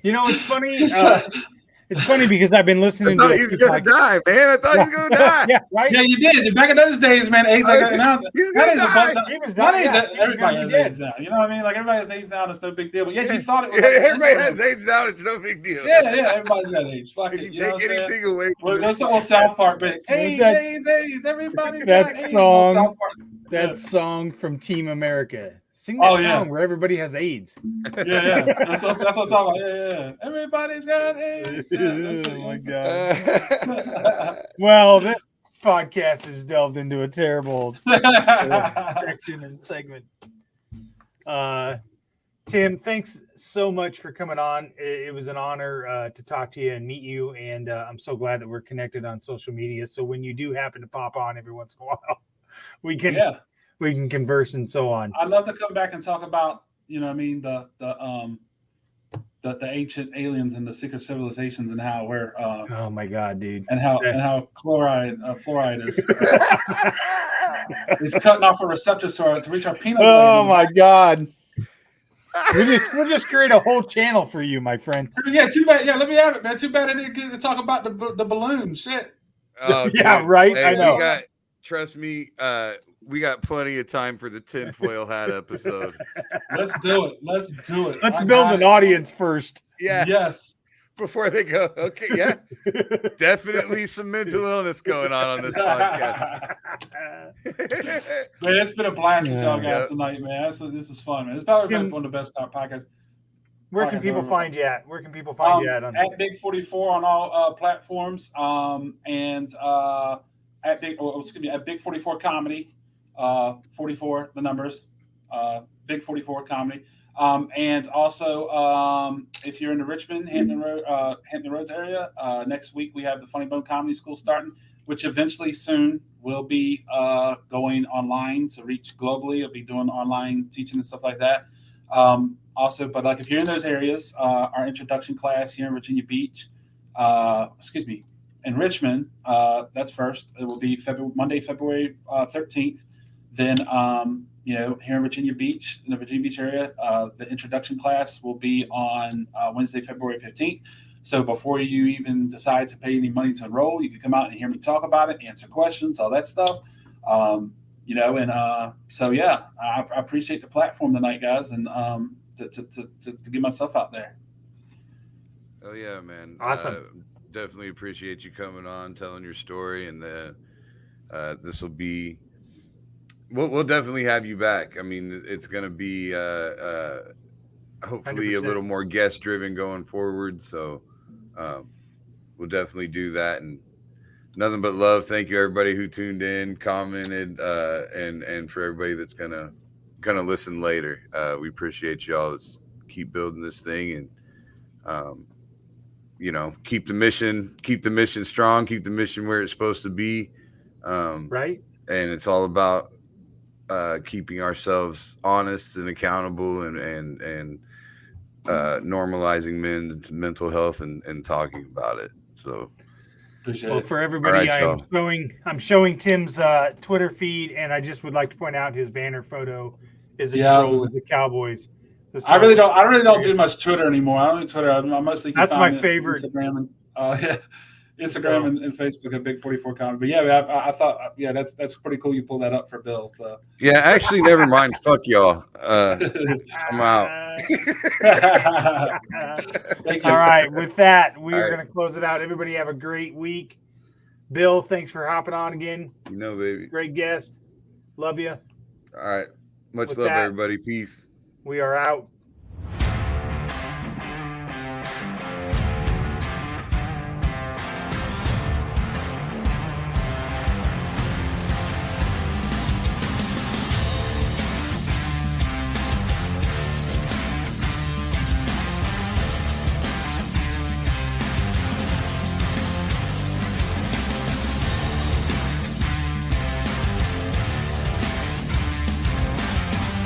You know, it's funny. It's funny because I've been listening I thought to. he was gonna die, man. I thought he was gonna die. Yeah, right. yeah, you did. Back in those days, man, AIDS. He's gonna die. He was Nowadays, dying. everybody has AIDS now. You know what I mean? Like, everybody has AIDS now, and it's no big deal. But yeah, you thought it was. Yeah, everybody has AIDS now. It's no big deal. Yeah, everybody's got AIDS. Fuck If it. you take anything away Well, from that's this, the old South Park bit. AIDS, That- AIDS. Everybody's that got AIDS. song- South Park. That song from Team America. Sing that song where everybody has AIDS. Yeah. That's what I'm talking about. Yeah. Everybody's got AIDS. Oh my god. Well, this podcast has delved into a terrible section and segment. Tim, thanks so much for coming on. It was an honor to talk to you and meet you, and I'm so glad that we're connected on social media. So when you do happen to pop on every once in a while, we can converse and so on. I'd love to come back and talk about, you know what I mean, the ancient aliens and the secret civilizations, and how we're Oh my god, dude. and how fluoride is cutting off a receptor to reach our peanut Oh gland. my god. We'll just create a whole channel for you, my friend. Yeah, too bad. Yeah, let me have it, man. Too bad I didn't get to talk about the balloon. Shit. Oh, Yeah, dude. right. Hey, I know. Trust me, we got plenty of time for the tinfoil hat episode. Let's do it. Let's Let's build an audience first. Yeah. Yes. Before they go, okay, yeah. Definitely some mental illness going on this podcast. Man, it's been a blast with y'all guys Yeah. tonight, man. This is fun, man. It's probably been one of the best podcasts. Where can people find you at? Where can people find you at? At Big 44 on all platforms, and at Big 44 Comedy, 44 the numbers, Big 44 Comedy, and also if you're in the Richmond, Hampton Roads area, next week we have the Funny Bone Comedy School starting, which eventually soon will be going online to reach globally. I'll be doing online teaching and stuff like that. Also, but like if you're in those areas, our introduction class here in Virginia Beach, in Richmond, that's first. It will be Monday, February 13th. Then, here in Virginia Beach, in the Virginia Beach area, the introduction class will be on Wednesday, February 15th. So before you even decide to pay any money to enroll, you can come out and hear me talk about it, answer questions, all that stuff. I appreciate the platform tonight, guys, and to get myself out there. Oh yeah, man! Awesome. Definitely appreciate you coming on, telling your story, and this will be. We'll definitely have you back. I mean, it's going to be hopefully 100%. A little more guest driven going forward. So we'll definitely do that. And nothing but love. Thank you everybody who tuned in, commented, and for everybody that's gonna listen later. We appreciate y'all. Let's keep building this thing, and keep the mission strong, keep the mission where it's supposed to be. Right. And it's all about keeping ourselves honest and accountable, and normalizing men's mental health and talking about it. So appreciate well, it. for everybody, right, I'm showing Tim's Twitter feed, and I just would like to point out his banner photo is a troll with the Cowboys. I really don't do much Twitter anymore. I don't do Twitter. I mostly that's my favorite. Instagram and Instagram and Facebook at Big 44 Comedy. But yeah, I thought that's pretty cool. You pulled that up for Bill. So yeah, actually, never mind. Fuck y'all. I'm out. All right, with that, we are going to close it out. Everybody have a great week. Bill, thanks for hopping on again. Baby. Great guest. Love you. All right. Much love, everybody. Peace. We are out.